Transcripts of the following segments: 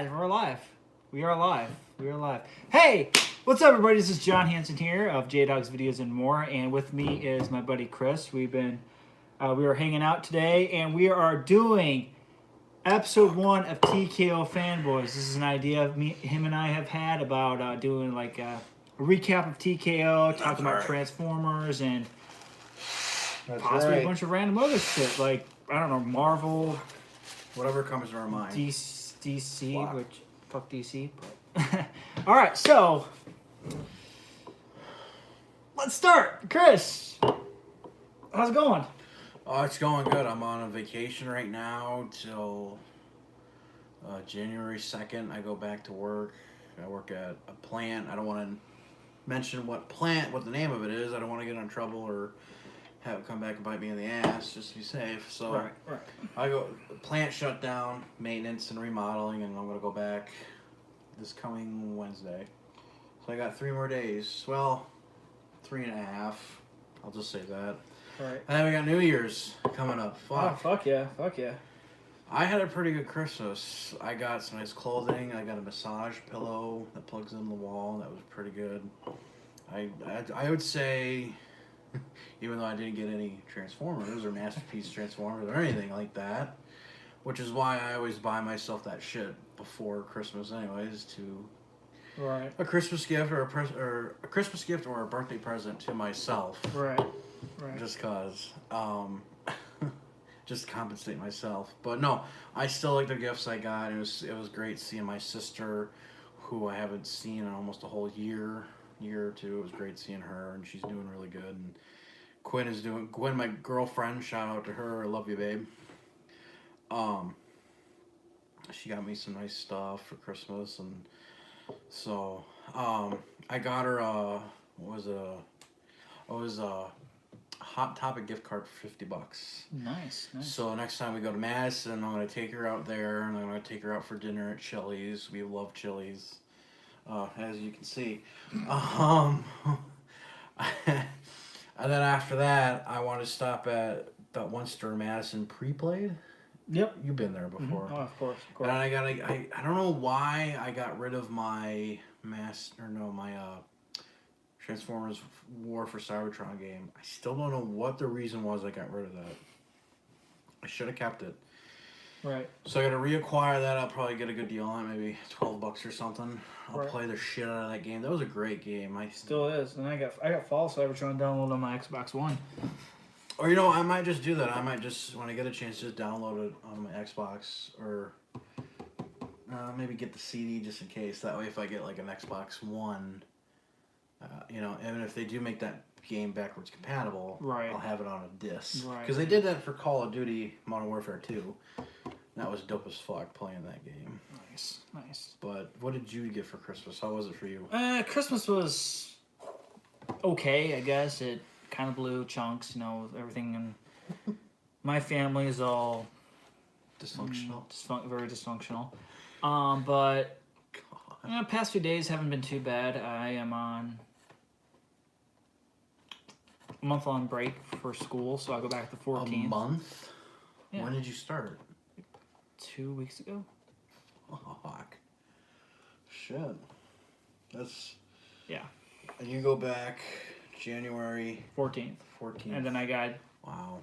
We're alive. We are alive. We are alive. Hey, what's up, everybody? This is John Hansen here of J Dogs Videos and More, and with me is my buddy Chris. We were hanging out today, and we are doing episode 1 of TKO Fanboys. This is an idea him and I have had about doing like a recap of TKO, talking about Transformers, and possibly a bunch of random other shit like I don't know, Marvel, whatever comes to our mind. DC, which fuck DC. But all right, so let's start. Chris, how's it going? Oh, it's going good. I'm on a vacation right now till January 2nd. I go back to work. I work at a plant. I don't want to mention what the name of it is. I don't want to get in trouble or have it come back and bite me in the ass, just to be safe. So right. the plant shut down, maintenance and remodeling, and I'm going to go back this coming Wednesday. So I got 3 more days. Well, 3.5. I'll just say that. Right. And then we got New Year's coming up. Oh, fuck yeah. I had a pretty good Christmas. I got some nice clothing. I got a massage pillow that plugs in the wall. That was pretty good. I would say, even though I didn't get any Transformers or Masterpiece Transformers or anything like that, which is why I always buy myself that shit before Christmas anyways, to a Christmas gift or a Christmas gift or a birthday present to myself. Right. Just cause, just to compensate myself. But no, I still like the gifts I got. It was great seeing my sister, who I haven't seen in almost a whole year or two. It was great seeing her, and she's doing really good. And Gwen, my girlfriend, shout out to her. I love you, babe. She got me some nice stuff for Christmas, and so I got her it was a Hot Topic gift card for $50. Nice. So next time we go to Madison, I'm gonna take her out there, and I'm gonna take her out for dinner at Chili's. We love Chili's, as you can see. And then after that, I want to stop at that one store in Madison, Pre-Played. Yep. You've been there before. Mm-hmm. Oh, of course. And I don't know why I got rid of my Transformers War for Cybertron game. I still don't know what the reason was I got rid of that. I should have kept it. Right. So I got to reacquire that. I'll probably get a good deal on it, maybe $12 or something. I'll play the shit out of that game. That was a great game. Still is. And I got Fall Cybertron downloaded on my Xbox One. Or I might just do that. I might just, when I get a chance, just download it on my Xbox, or maybe get the CD just in case. That way, if I get like an Xbox One, even if they do make that game backwards compatible, I'll have it on a disc. Because they did that for Call of Duty Modern Warfare 2. That was dope as fuck playing that game. Nice. But what did you get for Christmas? How was it for you? Christmas was okay, I guess. It kind of blew chunks, everything. And my family is all dysfunctional. Very dysfunctional. But past few days haven't been too bad. I am on a month-long break for school, so I go back the 14th. A month? Yeah. When did you start? 2 weeks ago. Fuck. Shit. That's... Yeah. And you go back January... 14th. And then I got... Wow.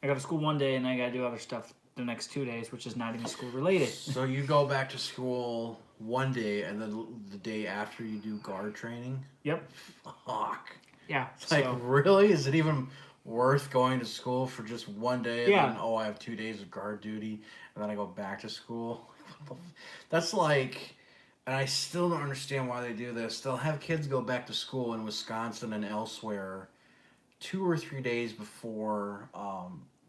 I go to school one day, and I got to do other stuff the next 2 days, which is not even school-related. So you go back to school one day, and then the day after you do guard training? Yep. Fuck. Yeah. It's like, really? Is it even worth going to school for just one day? And then, I have 2 days of guard duty, and then I go back to school? That's like... And I still don't understand why they do this. They'll have kids go back to school in Wisconsin and elsewhere 2 or 3 days before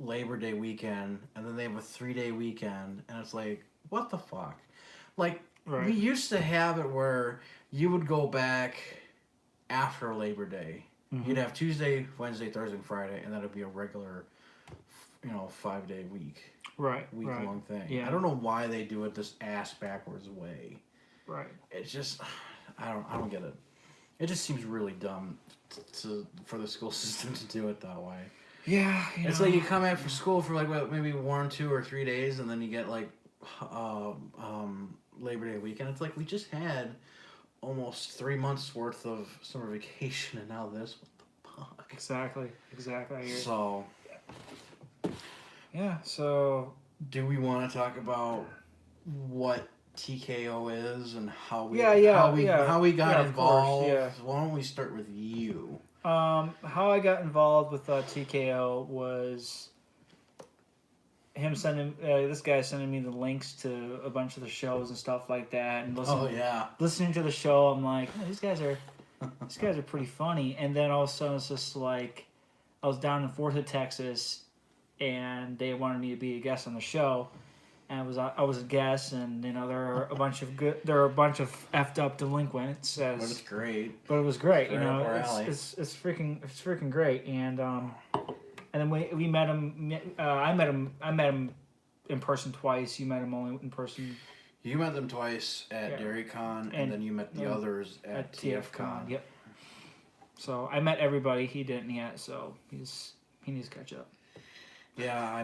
Labor Day weekend, and then they have a 3-day weekend, and it's like, what the fuck? Like, we used to have it where you would go back after Labor Day. Mm-hmm. You'd have Tuesday, Wednesday, Thursday, and Friday, and that'd be a regular, 5-day week. Week-long thing. Yeah. I don't know why they do it this ass-backwards way. Right. It's just, I don't get it. It just seems really dumb for the school system to do it that way. Yeah, it's like you come after school for like maybe 1, 2, or 3 days, and then you get like Labor Day weekend. It's like we just had almost 3 months worth of summer vacation, and now this. What the fuck? Exactly. I hear. So. Yeah. So. Do we want to talk about what TKO is and how we how we got involved? Course, Why don't we start with you? How I got involved with TKO was him sending this guy sending me the links to a bunch of the shows and stuff like that, and listening to the show. I'm like, oh, these guys are pretty funny. And then all of a sudden it's just like I was down in Fort Hood, Texas, and they wanted me to be a guest on the show. And I was a guest, and there are a bunch of effed up delinquents. But it's great. But it was great, It's it's freaking great. And then we met him. I met him in person twice. You met him only in person. You met them twice at DairyCon, and then you met the others at TFCon. Yep. So I met everybody. He didn't yet, so he needs to catch up. Yeah,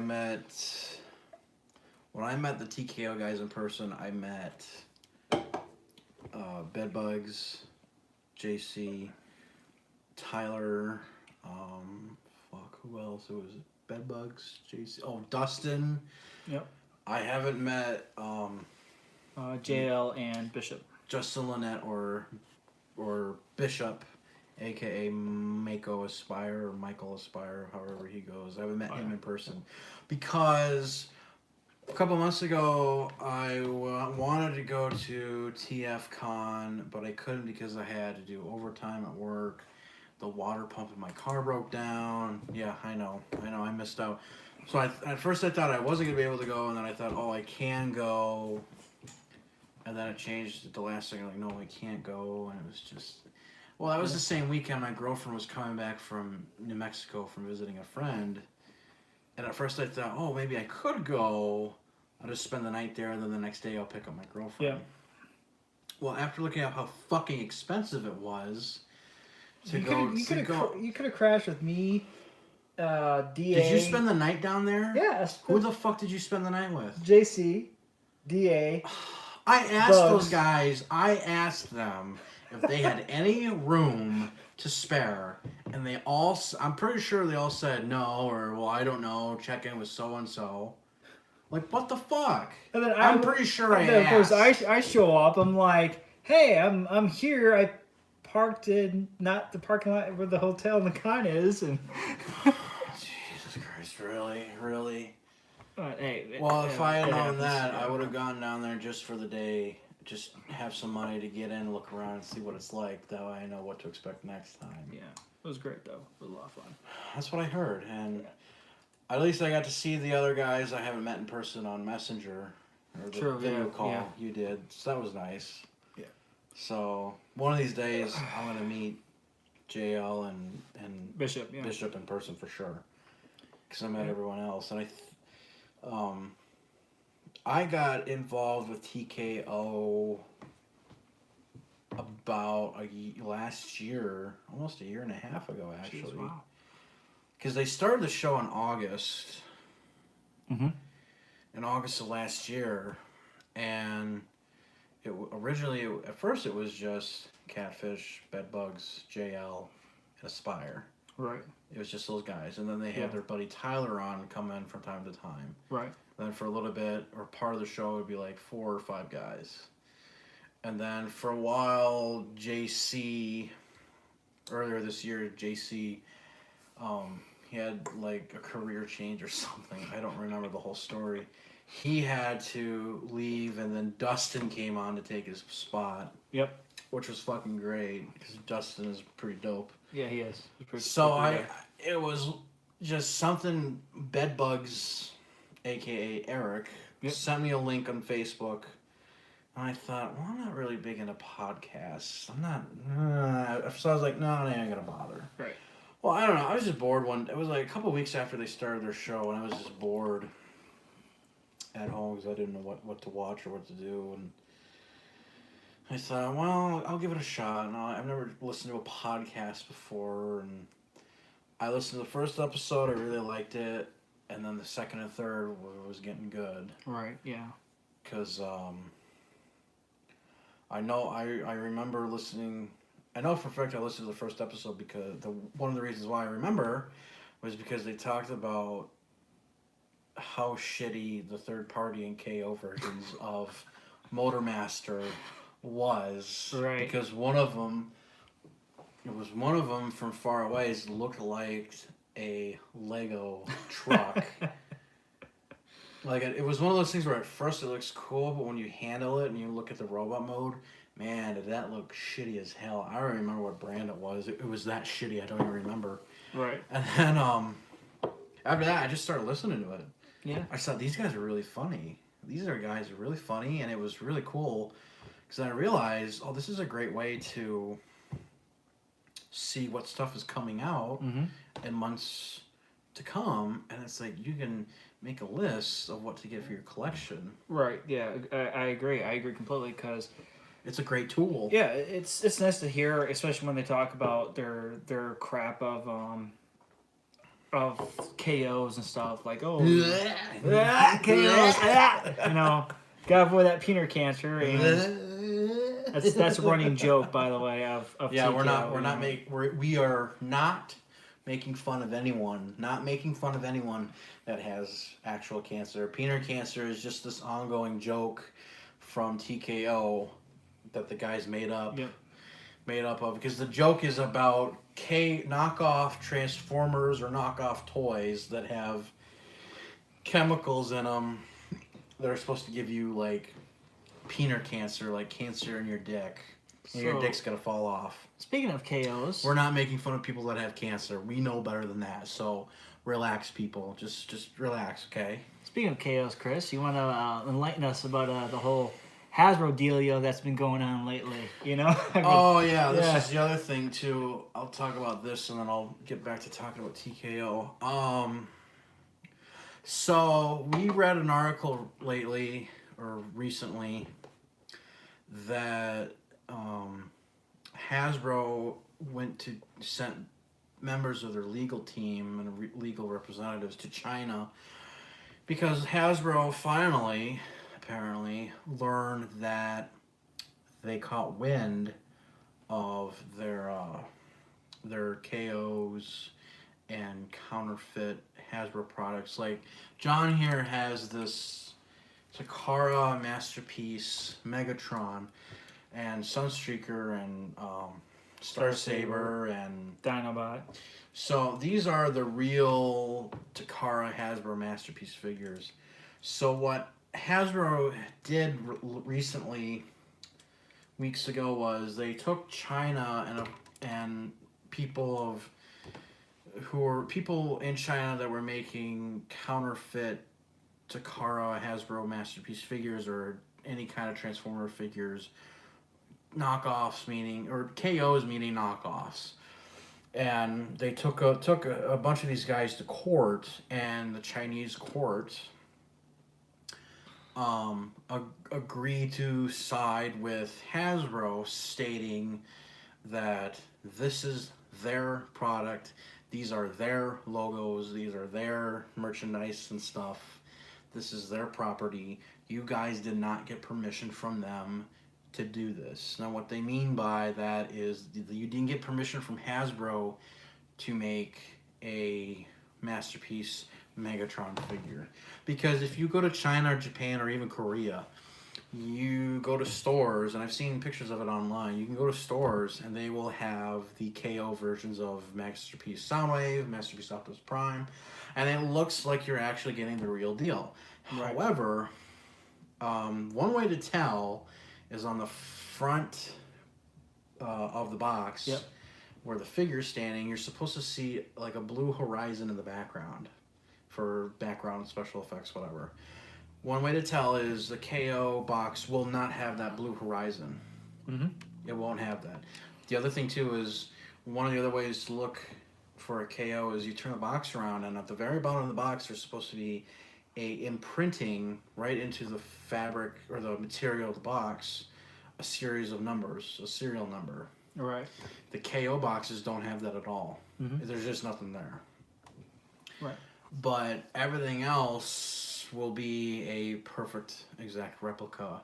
when I met the TKO guys in person, I met Bedbugs, JC, Tyler, who else? It was Bedbugs, JC. Oh, Dustin. Yep. I haven't met JL and Bishop. Justin Lynette or Bishop, aka Mako Aspire or Michael Aspire, however he goes. I haven't met him in person because a couple months ago I wanted to go to TFCon, but I couldn't because I had to do overtime at work. The water pump in my car broke down. Yeah, I know, I missed out. So at first I thought I wasn't going to be able to go, and then I thought, oh, I can go. And then it changed at the last second, like, no, I can't go. And it was just, well, that was the same weekend my girlfriend was coming back from New Mexico from visiting a friend. And at first I thought, oh, maybe I could go. I'll just spend the night there, and then the next day I'll pick up my girlfriend. Yeah. Well, after looking at how fucking expensive it was to you could have crashed with me, DA. Did you spend the night down there? Yeah. Who the fuck did you spend the night with? JC, DA. I asked those guys, I asked them if they had any room to spare, and they all, I'm pretty sure they all said no, or, well, I don't know, check in with so-and-so. Like, what the fuck? And then I'm pretty sure I asked. Of course, I show up, I'm like, hey, I'm here, I parked in, not the parking lot where the hotel and the con is, and... Jesus Christ, really? Hey, well, if I had known that, I would have gone down there just for the day, just have some money to get in, look around, and see what it's like. That way I know what to expect next time. Yeah, it was great, though. It was a lot of fun. That's what I heard, and at least I got to see the other guys I haven't met in person on Messenger, or the video call you did, so that was nice. Yeah. So, one of these days, I'm going to meet JL and Bishop in person for sure, because I met everyone else, and I got involved with TKO about last year, almost a year and a half ago, actually. Jeez, wow. Because they started the show in August. Mm-hmm. In August of last year, and at first it was just Catfish, Bedbugs, JL, and Aspire. Right. It was just those guys, and then they had their buddy Tyler on come in from time to time. Right. Then for a little bit, or part of the show, it would be like 4 or 5 guys. And then for a while, earlier this year, JC, he had like a career change or something. I don't remember the whole story. He had to leave, and then Dustin came on to take his spot. Yep. Which was fucking great, because Dustin is pretty dope. Yeah, he is. It was just something Bedbugs, a.k.a. Eric, sent me a link on Facebook, and I thought, well, I'm not really big into podcasts. I'm not, so I was like, no, I ain't gonna bother. Right. Well, I don't know, I was just bored it was like a couple weeks after they started their show, and I was just bored at home, because I didn't know what to watch or what to do, and I thought, well, I'll give it a shot. And I've never listened to a podcast before, and I listened to the first episode. I really liked it, and then the second and third was getting good. Right. Yeah. Because I know. I remember listening. I know for a fact I listened to the first episode because one of the reasons why I remember was because they talked about how shitty the third party and KO versions of Motormaster was. Right. Because one of them, it was one of them from far away, looked like a Lego truck. Like it was one of those things where at first it looks cool, but when you handle it and you look at the robot mode, man, did that look shitty as hell. I don't remember what brand it was. It was that shitty. I don't even remember. Right. And then after that, I just started listening to it. Yeah. I thought these guys are really funny. These are guys are really funny, and it was really cool because I realized, oh, this is a great way to see what stuff is coming out in months to come, and it's like you can make a list of what to get for your collection. Right. Yeah, I agree. I agree completely because it's a great tool. Yeah, it's nice to hear, especially when they talk about their crap of KOs and stuff like KOs. You know, gotta avoid that peanut cancer, and that's a running joke, by the way. Of yeah, TKO, we are not making fun of anyone. Not making fun of anyone that has actual cancer. Peanut cancer is just this ongoing joke from TKO that the guys made up. Yep. Made up of, because the joke is about knockoff Transformers or knockoff toys that have chemicals in them that are supposed to give you like peanut cancer, like cancer in your dick. And your dick's gonna fall off. Speaking of KOs, we're not making fun of people that have cancer. We know better than that. So relax, people. Just relax, okay? Speaking of KOs, Chris, you want to enlighten us about the whole Hasbro dealio that's been going on lately, you know? This is the other thing too. I'll talk about this and then I'll get back to talking about TKO. So we read an article lately or recently that Hasbro sent members of their legal team and legal representatives to China because Hasbro finally apparently learned that they caught wind of their KOs and counterfeit Hasbro products. Like John here has this Takara Masterpiece Megatron and Sunstreaker and Star Saber and Dinobot. So these are the real Takara Hasbro Masterpiece figures. So what Hasbro did recently, weeks ago, was they took China and people in China that were making counterfeit Takara Hasbro Masterpiece figures or any kind of Transformer figures, knockoffs or KOs meaning knockoffs. And they took a bunch of these guys to court, and the Chinese court agreed to side with Hasbro, stating that this is their product, these are their logos, these are their merchandise and stuff, this is their property, you guys did not get permission from them to do this. Now what they mean by that is you didn't get permission from Hasbro to make a Masterpiece Megatron figure. Because if you go to China or Japan or even Korea, you go to stores, and I've seen pictures of it online, you can go to stores and they will have the KO versions of Masterpiece Soundwave, Masterpiece Optimus Prime, and it looks like you're actually getting the real deal. Right. However, one way to tell is on the front of the box, where the figure's standing, you're supposed to see like a blue horizon in the background for background special effects, whatever. One way to tell is the KO box will not have that blue horizon. Mm-hmm. It won't have that. The other thing too is one of the other ways to look for a KO is you turn the box around, and at the very bottom of the box there's supposed to be a imprinting right into the fabric or the material of the box, a series of numbers, a serial number. Right. The KO boxes don't have that at all. Mm-hmm. There's just nothing there. Right. But everything else will be a perfect exact replica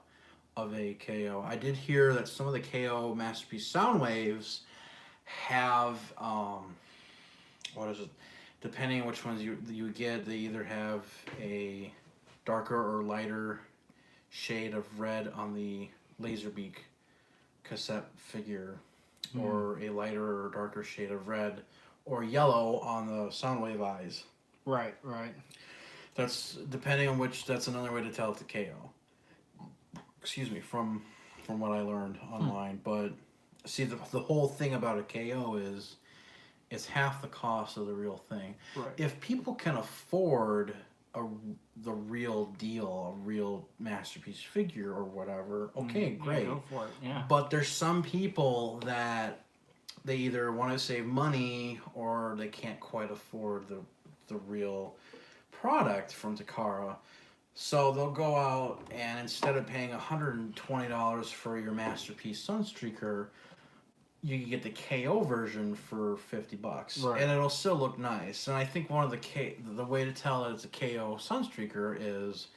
of a KO. I did hear that some of the KO Masterpiece sound waves have what is it? Depending on which ones you get, they either have a darker or lighter shade of red on the Laserbeak cassette figure, or a lighter or darker shade of red or yellow on the Soundwave eyes. Right, right. That's depending on which. That's another way to tell it's a KO. Excuse me, from what I learned online. But see, the whole thing about a KO is it's half the cost of the real thing. Right. If people can afford the real deal, a real Masterpiece figure or whatever, okay, great. Yeah, go for it. Yeah. But there's some people that they either want to save money or they can't quite afford the real product from Takara. So they'll go out and instead of paying $120 for your Masterpiece Sunstreaker, you can get the KO version for $50, right. And it'll still look nice. And I think one of the way to tell that it's a KO Sunstreaker is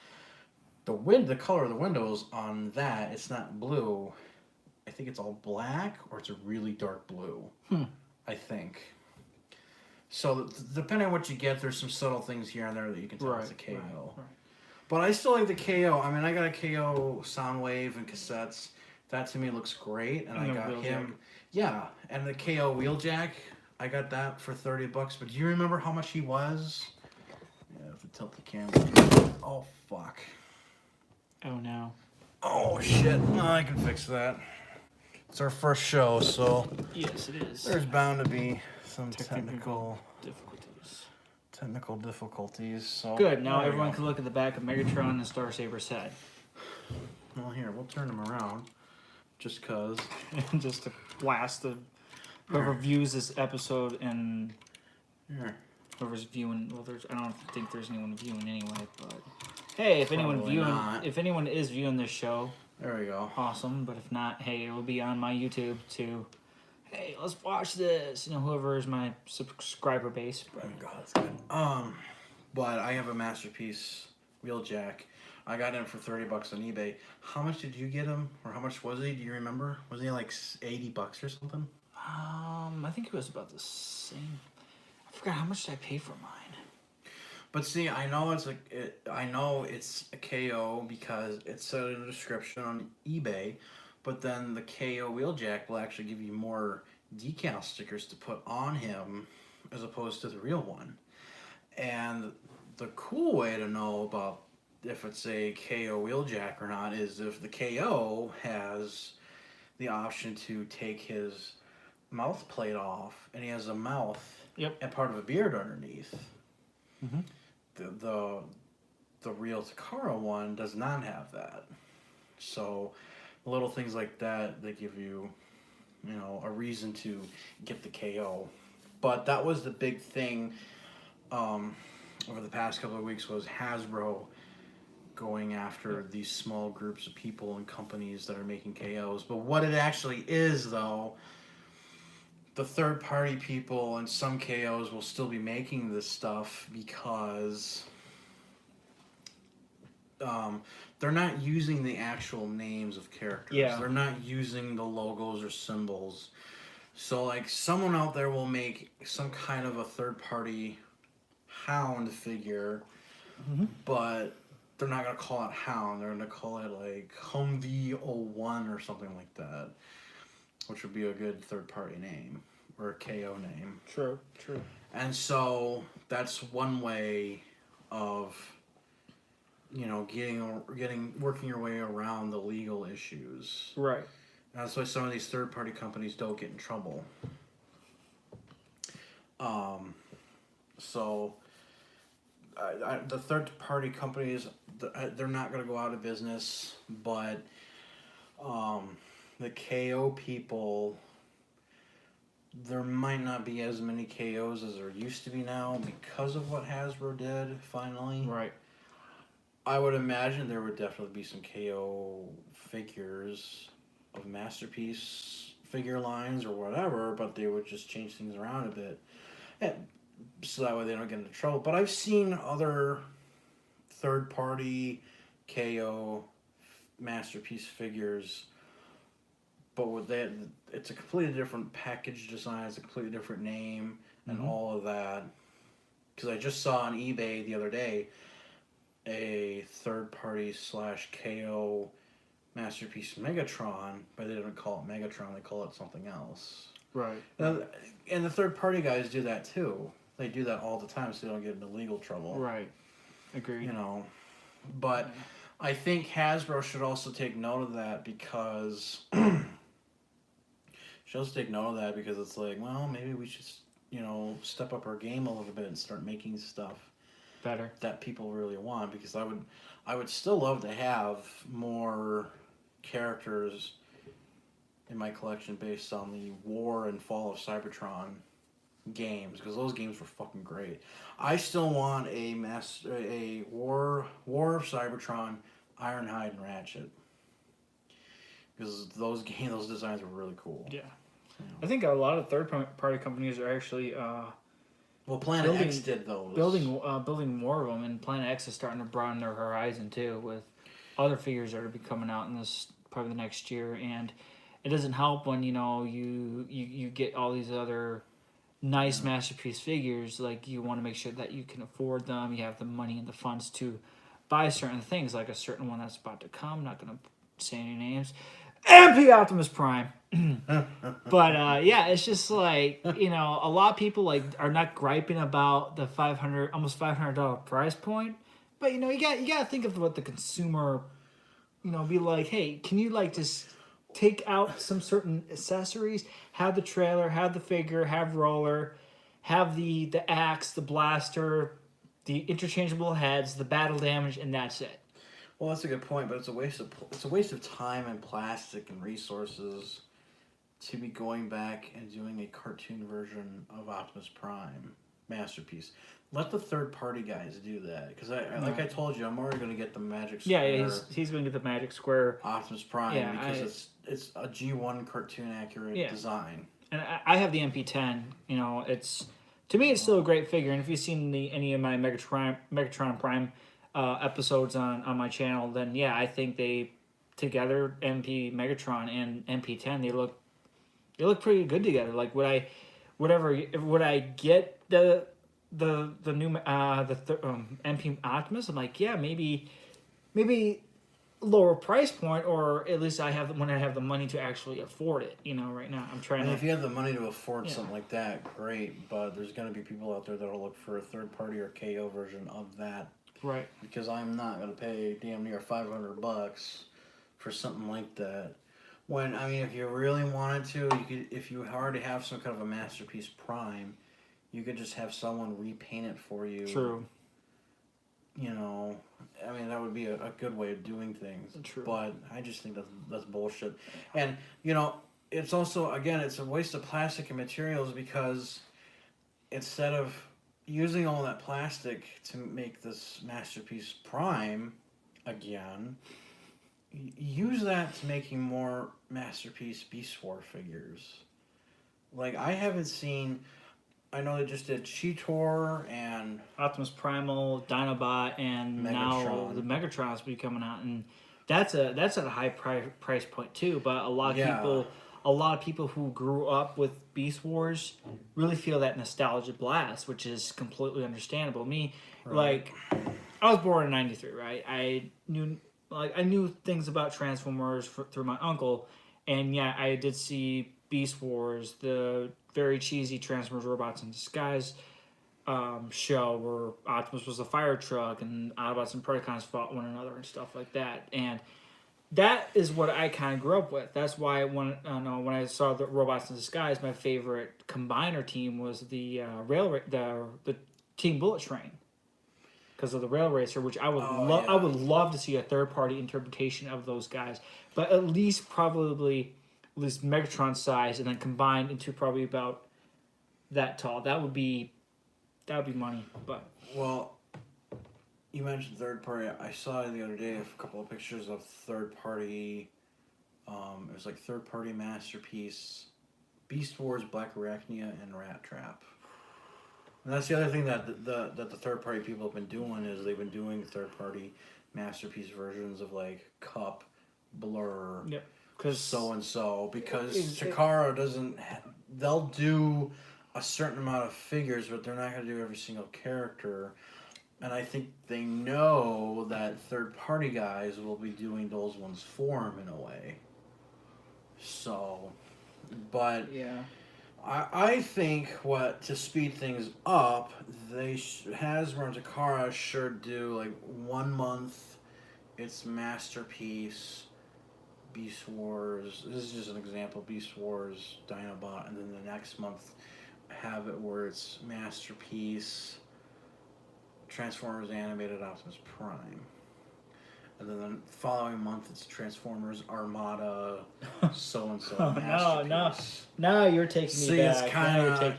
the color of the windows on that. It's not blue. I think it's all black or it's a really dark blue. I think. So depending on what you get, there's some subtle things here and there that you can tell it's a KO. Right. But I still like the KO. I mean, I got a KO Soundwave and cassettes. That to me looks great, and I got him. Jack. Yeah, and the KO Wheeljack, I got that for $30. But do you remember how much he was? Yeah, I have to tilt the camera. Oh fuck. Oh no. Oh shit. No, I can fix that. It's our first show, so yes, it is. There's bound to be some technical difficulties. So good. Now everyone can look at the back of Megatron and Starsaber's head. Well, here we'll turn them around. Just cause. Just to blast whoever views this episode and whoever's viewing. Well, I don't think there's anyone viewing anyway. But hey, if anyone is viewing this show, there we go. Awesome. But if not, hey, it will be on my YouTube too. Hey, let's watch this. You know, whoever is my subscriber base. Oh God, that's good. But I have a Masterpiece Wheeljack. I got him for $30 on eBay. How much did you get him, or how much was he? Do you remember? Was he like $80 or something? I think it was about the same. I forgot how much did I pay for mine. But see, I know it's a KO because it said in the description on eBay. But then the KO Wheeljack will actually give you more decal stickers to put on him as opposed to the real one. And the cool way to know about if it's a KO Wheeljack or not is if the KO has the option to take his mouth plate off and he has a mouth and part of a beard underneath. Mm-hmm. The real Takara one does not have that. So little things like that, they give you, a reason to get the KO. But that was the big thing over the past couple of weeks was Hasbro going after these small groups of people and companies that are making KOs. But what it actually is, though, the third-party people and some KOs will still be making this stuff because they're not using the actual names of characters. Yeah. They're not using the logos or symbols. So, like, someone out there will make some kind of a third-party Hound figure, but they're not going to call it Hound. They're going to call it, like, Humvee 01 or something like that, which would be a good third-party name or a KO name. True. And so that's one way of, working your way around the legal issues. Right. That's why some of these third-party companies don't get in trouble. So the third-party companies, they're not going to go out of business, but the KO people, there might not be as many KOs as there used to be now because of what Hasbro did, finally. Right. I would imagine there would definitely be some KO figures of Masterpiece figure lines or whatever, but they would just change things around a bit. So that way they don't get into trouble. But I've seen other third-party KO Masterpiece figures, but with that, it's a completely different package design. It's a completely different name and all of that. Because I just saw on eBay the other day a third party / KO Masterpiece Megatron, but they don't call it Megatron. They call it something else. Right. And the third party guys do that too. They do that all the time, so they don't get into legal trouble. Right. Agreed. You know, but I think Hasbro should also take note of that because it's like, well, maybe we should, step up our game a little bit and start making stuff better that people really want. Because I would still love to have more characters in my collection based on the War and Fall of Cybertron games, because those games were fucking great. I still want a War of Cybertron, Ironhide, and Ratchet, because those designs were really cool. Yeah, I think a lot of third-party companies are actually Planet X did those. Building more of them, and Planet X is starting to broaden their horizon too with other figures that are be coming out in this probably the next year. And it doesn't help when you get all these other nice masterpiece figures. Like, you want to make sure that you can afford them. You have the money and the funds to buy certain things, like a certain one that's about to come. Not going to say any names. MP Optimus Prime. But yeah, it's just like, a lot of people are not griping about the almost $500 price point. But you got to think of what the consumer, be like, hey, can you just take out some certain accessories, have the trailer, have the figure, have roller, have the axe, the blaster, the interchangeable heads, the battle damage, and that's it. Well, that's a good point, but it's a waste of time and plastic and resources to be going back and doing a cartoon version of Optimus Prime Masterpiece. Let the third-party guys do that, because like I told you, I'm already going to get the Magic Square. Yeah, he's going to get the Magic Square Optimus Prime, because it's a G1 cartoon accurate design. And I have the MP10. To me, it's still a great figure. And if you've seen any of my Megatron Prime episodes on my channel, then yeah, I think they together, MP Megatron and MP10, they look pretty good together. Like, would I get the new MP Optimus? I'm like, yeah, maybe lower price point, or at least I have the money to actually afford it. Right now I'm trying. If you have the money to afford something like that, great. But there's going to be people out there that'll look for a third party or KO version of that. Right. Because I'm not going to pay damn near $500 for something like that. When, if you really wanted to, you could, if you already have some kind of a Masterpiece Prime, you could just have someone repaint it for you. True. That would be a good way of doing things. True. But I just think that's bullshit. And, it's also, again, it's a waste of plastic and materials, because instead of using all that plastic to make this Masterpiece Prime again, use that to making more Masterpiece Beast War figures. Like, I haven't seen... I know they just did Cheetor and Optimus Primal, Dinobot, and Megatron. Now the Megatron's be coming out, and that's at a high price point too. But a lot of people who grew up with Beast Wars really feel that nostalgia blast, which is completely understandable. Me, I was born in '93, right? I knew things about Transformers through my uncle, and yeah, I did see Beast Wars, the very cheesy Transformers Robots in Disguise show where Optimus was a fire truck and Autobots and Predacons fought one another and stuff like that. And that is what I kind of grew up with. That's why when I saw the Robots in Disguise, my favorite combiner team was the Team Bullet Train, because of the Rail Racer, which I would I would love to see a third party interpretation of those guys, but at least Megatron size, and then combined into probably about that tall. That would be money. But you mentioned third party. I saw the other day a couple of pictures of third party. It was like third party Masterpiece, Beast Wars, Black Arachnia, and Rat Trap. And that's the other thing that the third party people have been doing, is they've been doing third party Masterpiece versions of like Cup, Blur, Yep. Because so-and-so, because Chikara doesn't... They'll do a certain amount of figures, but they're not going to do every single character. And I think they know that third-party guys will be doing those ones for them in a way. So, but yeah, I think to speed things up, Hasbro and Takara should do like 1 month. It's Masterpiece, Beast Wars. This is just an example. Beast Wars, Dinobot, and then the next month have it where it's Masterpiece, Transformers Animated Optimus Prime. And then the following month it's Transformers Armada, so-and-so, Masterpiece. No, you're taking me back.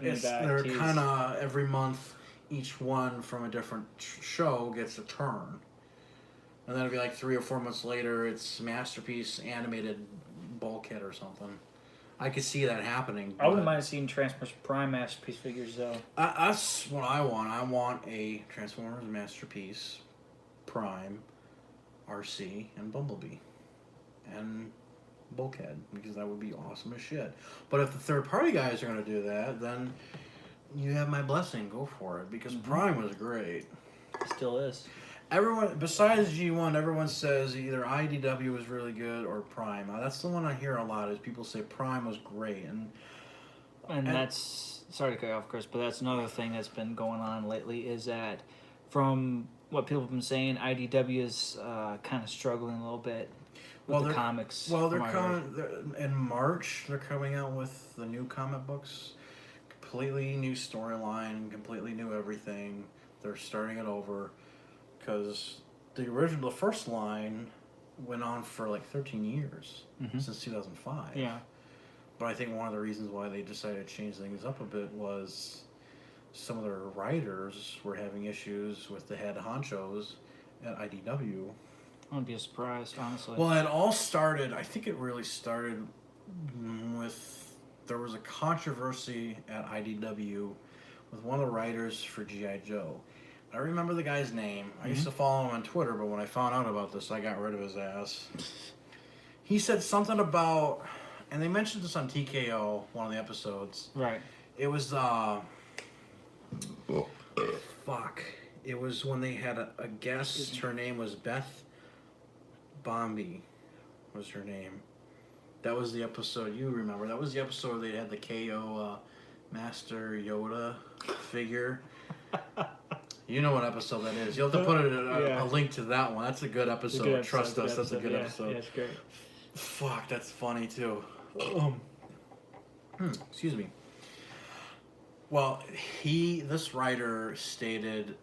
They're kind of, every month, each one from a different show gets a turn. And then it'll be like 3 or 4 months later, it's Masterpiece Animated Bulkhead or something. I could see that happening. I wouldn't mind seeing Transformers Prime Masterpiece figures, though. That's what I want. I want a Transformers Masterpiece Prime, RC, and Bumblebee. And Bulkhead, because that would be awesome as shit. But if the third-party guys are going to do that, then you have my blessing. Go for it, because Prime was great. It still is. Everyone, besides G1, everyone says either IDW was really good or Prime. That's the one I hear a lot, is people say Prime was great. And that's, sorry to cut you off, Chris, but that's another thing that's been going on lately, is that from what people have been saying, IDW is kind of struggling a little bit with the comics. Well, they're in March, they're coming out with the new comic books. Completely new storyline, completely new everything. They're starting it over. Because the first line went on for like 13 years, since 2005. Yeah. But I think one of the reasons why they decided to change things up a bit was some of their writers were having issues with the head honchos at IDW. I wouldn't be surprised, honestly. Well, it all started, I think it really started with, there was a controversy at IDW with one of the writers for G.I. Joe. I remember the guy's name. I used to follow him on Twitter, but when I found out about this, I got rid of his ass. He said something about, and they mentioned this on TKO, one of the episodes. Right. It was, It was when they had a guest. Her name was Beth Bombi, was her name. That was the episode, you remember. That was the episode where they had the KO Master Yoda figure. You know what episode that is. You'll have to put a link to that one. That's a good episode. Trust us, that's a good episode. Yeah, it's great. Fuck, that's funny too. Excuse me. Well, this writer stated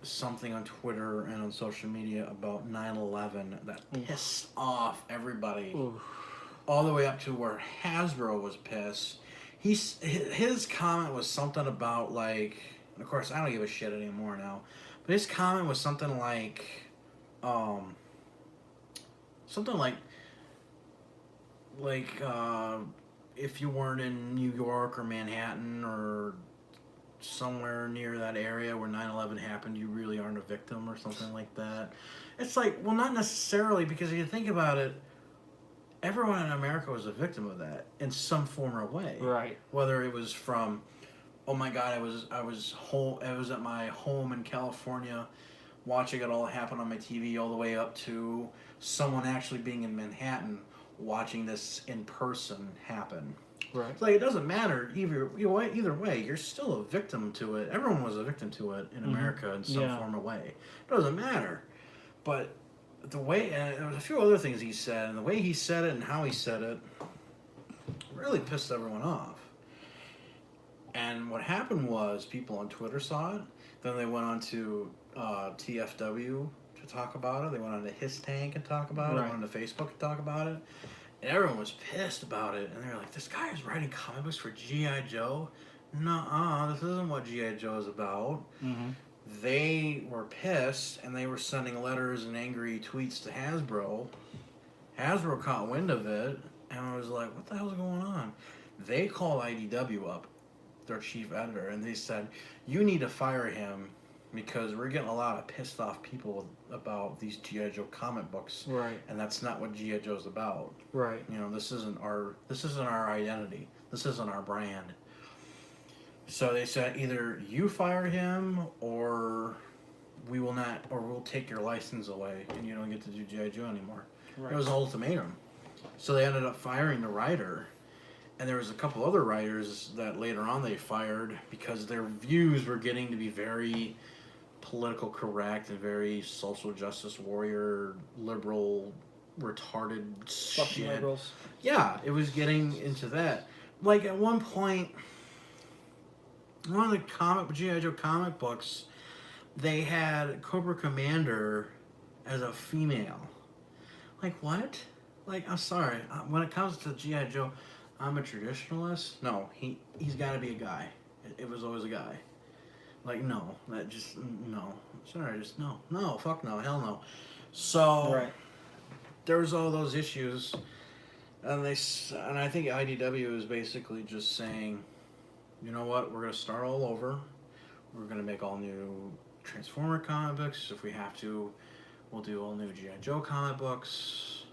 something on Twitter and on social media about 9/11 that pissed off everybody. Oof. All the way up to where Hasbro was pissed. His comment was something about like... Of course, I don't give a shit anymore now. But his comment was something like, if you weren't in New York or Manhattan or somewhere near that area where 9/11 happened, you really aren't a victim or something like that. It's like, well, not necessarily, because if you think about it, everyone in America was a victim of that in some form or way. Right. Whether it was from... Oh my God! I was at my home in California, watching it all happen on my TV, all the way up to someone actually being in Manhattan, watching this in person happen. Right. It's like, it doesn't matter either way. You're still a victim to it. Everyone was a victim to it in America in some form or way. It doesn't matter. But the way, and there was a few other things he said, and the way he said it and how he said it really pissed everyone off. And what happened was people on Twitter saw it. Then they went on to TFW to talk about it. They went on to His Tank and talk about it. They went on to Facebook and talk about it. And everyone was pissed about it. And they were like, this guy is writing comic books for G.I. Joe? Nuh-uh, this isn't what G.I. Joe is about. They were pissed, and they were sending letters and angry tweets to Hasbro. Hasbro caught wind of it, and I was like, what the hell's going on? They called IDW up, their chief editor, and they said, you need to fire him because we're getting a lot of pissed off people about these G.I. Joe comic books, Right. and that's not what G.I. Joe's about. Right. You know, this isn't our identity. This isn't our brand. So they said either you fire him or we'll take your license away and you don't get to do G.I. Joe anymore. Right. It was an ultimatum. So they ended up firing the writer. And there was a couple other writers that later on they fired because their views were getting to be very political correct and very social justice warrior, liberal, retarded Fucking shit. liberals. Yeah, it was getting into that. Like at one point, one of the G.I. Joe comic books, they had Cobra Commander as a female. Like what? Like, I'm sorry. When it comes to G.I. Joe, I'm a traditionalist. No, he's got to be a guy. It was always a guy. Like, no. No. Sorry, just no. No, fuck no. Hell no. So, right. There was all those issues. And I think IDW is basically just saying, you know what? We're going to start all over. We're going to make all new Transformer comic books. If we have to, we'll do all new G.I. Joe comic books.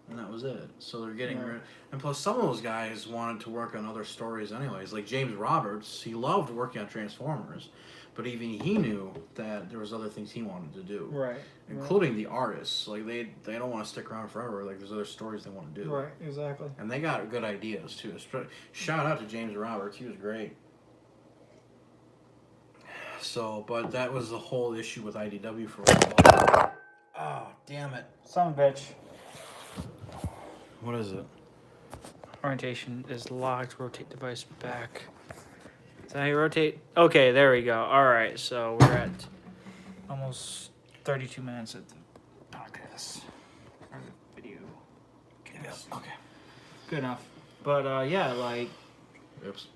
And that was it. So they're getting rid. And plus, some of those guys wanted to work on other stories anyways. Like James Roberts, he loved working on Transformers. But even he knew that there was other things he wanted to do. Right. Including the artists. Like, they don't want to stick around forever. Like, there's other stories they want to do. Right, exactly. And they got good ideas, too. Shout out to James Roberts. He was great. So, but that was the whole issue with IDW for a while. Oh, damn it. Son of a bitch. What is it? Orientation is locked. Rotate device back. Is that how you rotate? Okay, there we go. All right, so we're at almost 32 minutes of the podcast. Or the video. Yes. Okay. Good enough. But, yeah, like... Oops.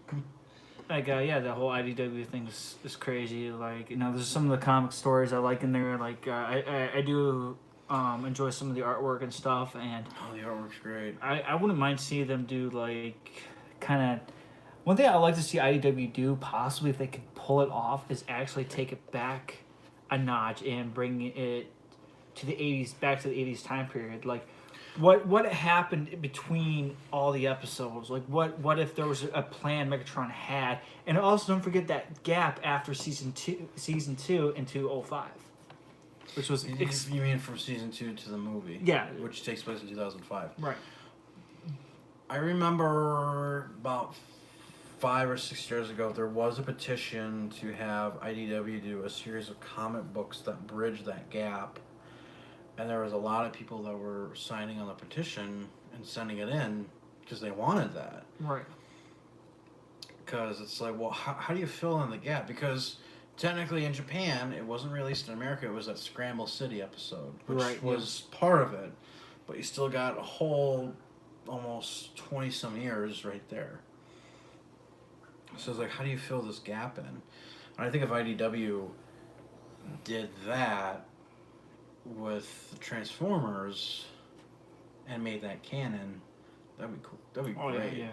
Like, yeah, the whole IDW thing is crazy. Like, you know, there's some of the comic stories I like in there. Like, I do... enjoy some of the artwork and stuff, and the artwork's great. I wouldn't mind seeing them do like kind of one thing I like to see IDW do possibly if they could pull it off is actually take it back a notch and bring it to the 80s, back to the 80s time period. Like what happened between all the episodes? Like what if there was a plan Megatron had, and also don't forget that gap after season two into 05. Which was you mean from season 2 to the movie? Yeah, which takes place in 2005. Right. I remember about 5 or 6 years ago, there was a petition to have IDW do a series of comic books that bridge that gap, and there was a lot of people that were signing on the petition and sending it in because they wanted that. Right. Because it's like, well, how do you fill in the gap? Because technically, in Japan, it wasn't released in America. It was that Scramble City episode, which was part of it. But you still got a whole almost 20-some years right there. So it's like, how do you fill this gap in? And I think if IDW did that with Transformers and made that canon, that'd be cool. That'd be great. Yeah.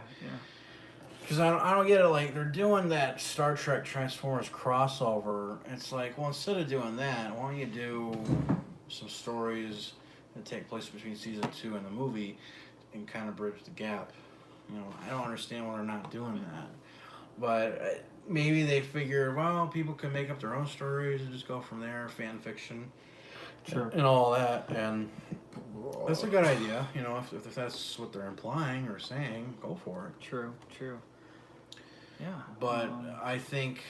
Because I don't get it, like, they're doing that Star Trek Transformers crossover. It's like, well, instead of doing that, why don't you do some stories that take place between season 2 and the movie and kind of bridge the gap? You know, I don't understand why they're not doing that. But maybe they figure, well, people can make up their own stories and just go from there, fan fiction, and all that. And that's a good idea, you know, if that's what they're implying or saying, go for it. True. Yeah. But I think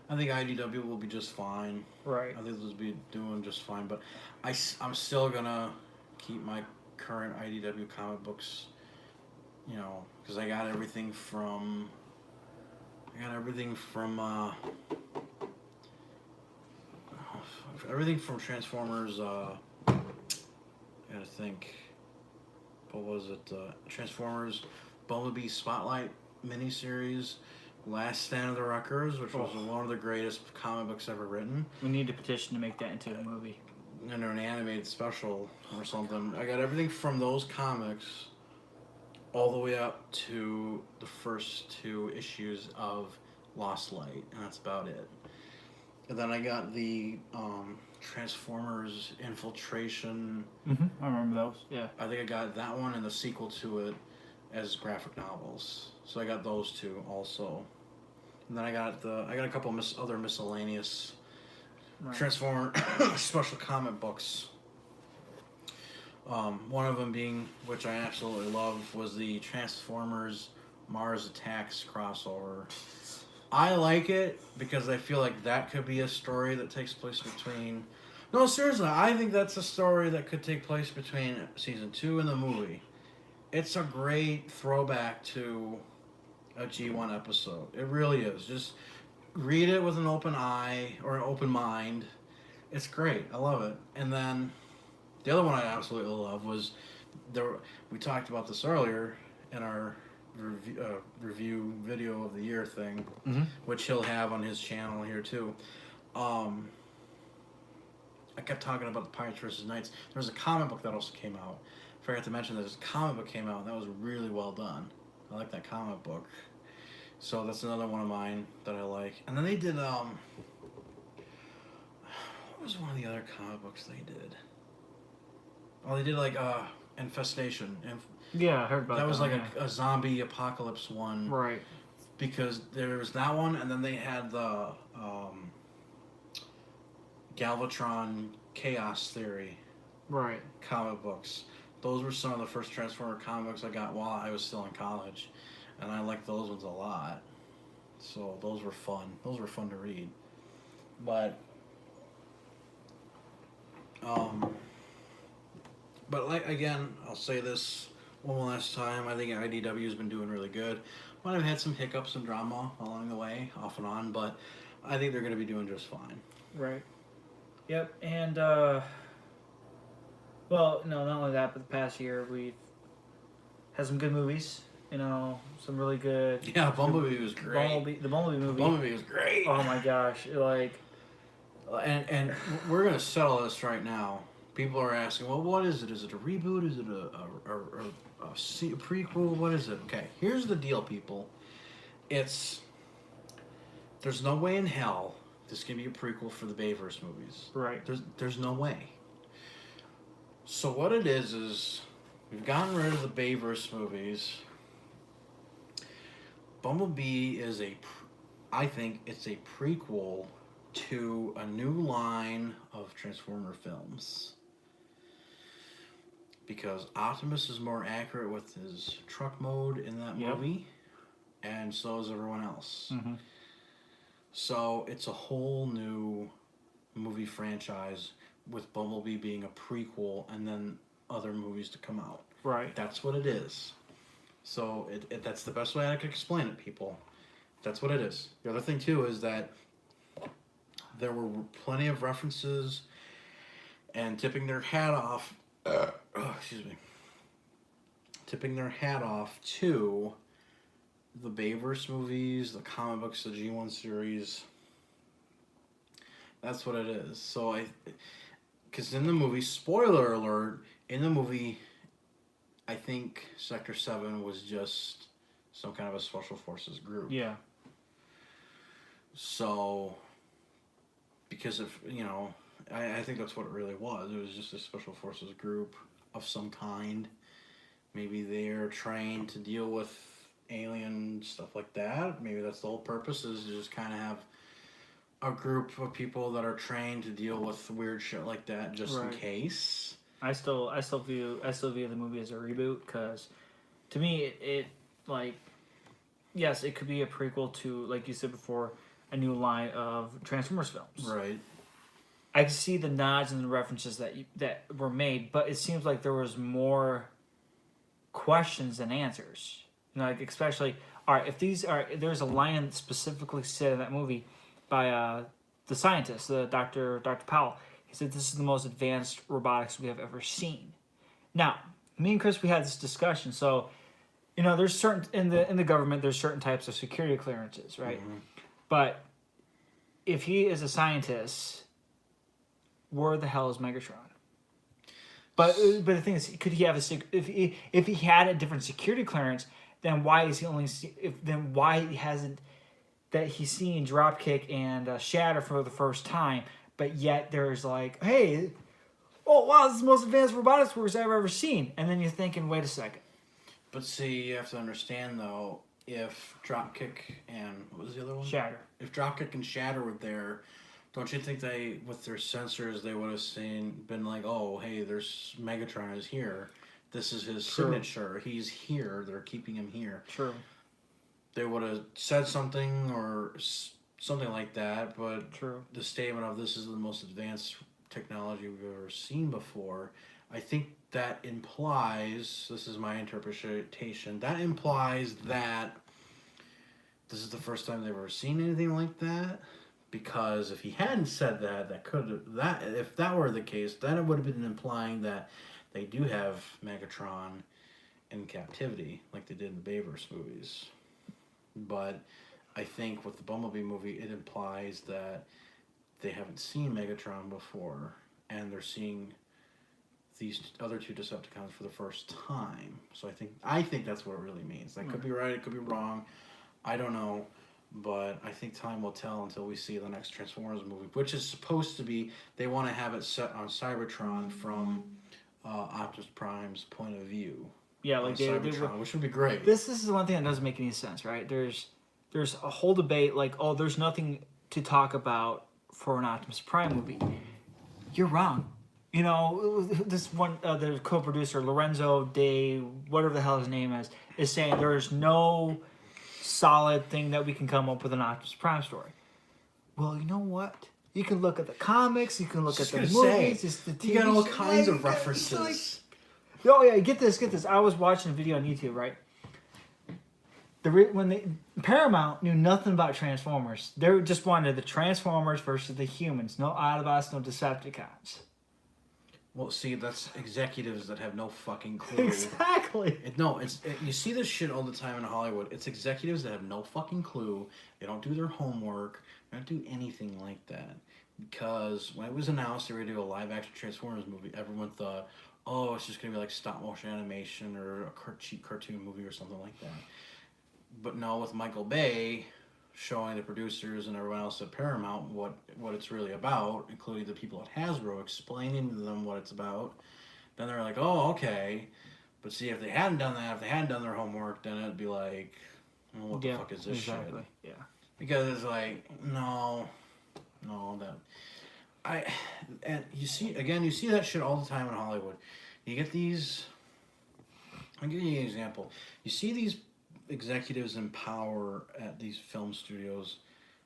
IDW will be just fine. Right. I think they'll be doing just fine. But I'm still gonna keep my current IDW comic books, you know, because I got everything from Transformers. I gotta think. What was it? Transformers Bumblebee Spotlight miniseries, Last Stand of the Wreckers, which was one of the greatest comic books ever written. We need a petition to make that into a movie. And an animated special or something. I got everything from those comics all the way up to the first 2 issues of Lost Light, and that's about it. And then I got the Transformers Infiltration. I remember those. Yeah. I think I got that one and the sequel to it as graphic novels. So I got those two also. And then I got a couple other miscellaneous Transformer special comic books. One of them being, which I absolutely love, was the Transformers Mars Attacks crossover. I like it because I feel like that could be a story that takes place between... No, seriously, I think that's a story that could take place between season 2 and the movie. It's a great throwback to a G1 episode. It really is. Just read it with an open eye or an open mind. It's great. I love it. And then the other one I absolutely love was we talked about this earlier in our review video of the year thing, which he'll have on his channel here too. I kept talking about the Pirates vs. Knights. There was a comic book that also came out. I forgot to mention that this comic book came out and that was really well done. I like that comic book. So that's another one of mine that I like. And then they did what was one of the other comic books they did? Oh, they did like Infestation. Yeah, I heard about that. That was like a zombie apocalypse one. Right. Because there was that one, and then they had the Galvatron Chaos Theory comic books. Those were some of the first Transformer comics I got while I was still in college. And I liked those ones a lot. So those were fun. Those were fun to read. But like again, I'll say this one last time. I think IDW has been doing really good. Might have had some hiccups and drama along the way, off and on, but I think they're going to be doing just fine. Right. Yep. And well, no, not only that, but the past year we've had some good movies. You know, some really good. Yeah, Bumblebee was great. The Bumblebee movie. Bumblebee was great. Oh my gosh! Like, and we're gonna settle this right now. People are asking, well, what is it? Is it a reboot? Is it a prequel? What is it? Okay, here's the deal, people. There's no way in hell this can be a prequel for the Bayverse movies. Right. There's no way. So what it is we've gotten rid of the Bayverse movies. Bumblebee is I think it's a prequel to a new line of Transformer films. Because Optimus is more accurate with his truck mode in that movie, and so is everyone else. So it's a whole new movie franchise with Bumblebee being a prequel and then other movies to come out. Right. That's what it is. So that's the best way I could explain it, people. That's what it is. The other thing, too, is that there were plenty of references and tipping their hat off... tipping their hat off to the Bayverse movies, the comic books, the G1 series. That's what it is. So because in the movie, spoiler alert, in the movie, I think Sector 7 was just some kind of a special forces group. Yeah. So, because of, I think that's what it really was. It was just a special forces group of some kind. Maybe they're trained to deal with alien stuff like that. Maybe that's the whole purpose, is to just kind of have a group of people that are trained to deal with weird shit like that, just in case. I still view the movie as a reboot, because to me it like, yes, it could be a prequel to, like you said before, a new line of Transformers films. Right. I can see the nods and the references that were made, but it seems like there was more questions than answers. Like, especially, all right, there's a line specifically said in that movie by the scientist, the Dr. Powell. He said, "This is the most advanced robotics we have ever seen." Now, me and Chris, we had this discussion. So, there's certain in the government, there's certain types of security clearances, right? Mm-hmm. But if he is a scientist, where the hell is Megatron? But the thing is, could he have if he had a different security clearance? Then why is he only? Then why hasn't that he's seeing Dropkick and Shatter for the first time, but yet there's like, hey, oh wow, this is the most advanced robotics works I've ever seen. And then you're thinking, wait a second. But see, you have to understand though, if Dropkick and what was the other one? Shatter. If Dropkick and Shatter were there, don't you think they, with their sensors, they would have been like, oh, hey, there's Megatron is here. This is his signature. He's here. They're keeping him here. True. They would have said something or something like that, but True. The statement of this is the most advanced technology we've ever seen before, I think that implies, this is my interpretation, that implies that this is the first time they've ever seen anything like that. Because if he hadn't said that, if that were the case, then it would have been implying that they do have Megatron in captivity, like they did in the Bayverse movies. But I think with the Bumblebee movie, it implies that they haven't seen Megatron before, and they're seeing these other two Decepticons for the first time. So I think that's what it really means. That could be right, it could be wrong. I don't know. But I think time will tell until we see the next Transformers movie, which is supposed to be, they want to have it set on Cybertron from Optimus Prime's point of view. Yeah, like Cybertron, which would be great. This is the one thing that doesn't make any sense, right? There's a whole debate like, oh, there's nothing to talk about for an Optimus Prime movie. You're wrong. You know, this one, the co-producer, Lorenzo De, whatever the hell his name is saying there's no solid thing that we can come up with an Optimus Prime story. Well, you know what? You can look at the comics, you can look at the movies, the TV you got all shows, kinds of references. Oh yeah, get this. I was watching a video on YouTube, right? Paramount knew nothing about Transformers. They just wanted the Transformers versus the humans. No Autobots, no Decepticons. Well, see, that's executives that have no fucking clue. Exactly. You see this shit all the time in Hollywood. It's executives that have no fucking clue. They don't do their homework. They don't do anything like that. Because when it was announced they were going to do a live-action Transformers movie, everyone thought, oh, it's just going to be like stop-motion animation or a cheap cartoon movie or something like that. But no, with Michael Bay showing the producers and everyone else at Paramount what it's really about, including the people at Hasbro, explaining to them what it's about, then they're like, oh, okay. But see, if they hadn't done that, if they hadn't done their homework, then it'd be like, oh, what the fuck is this shit? Yeah. Because it's like, and you see that shit all the time in Hollywood. You get these, I'll give you an example. You see these executives in power at these film studios,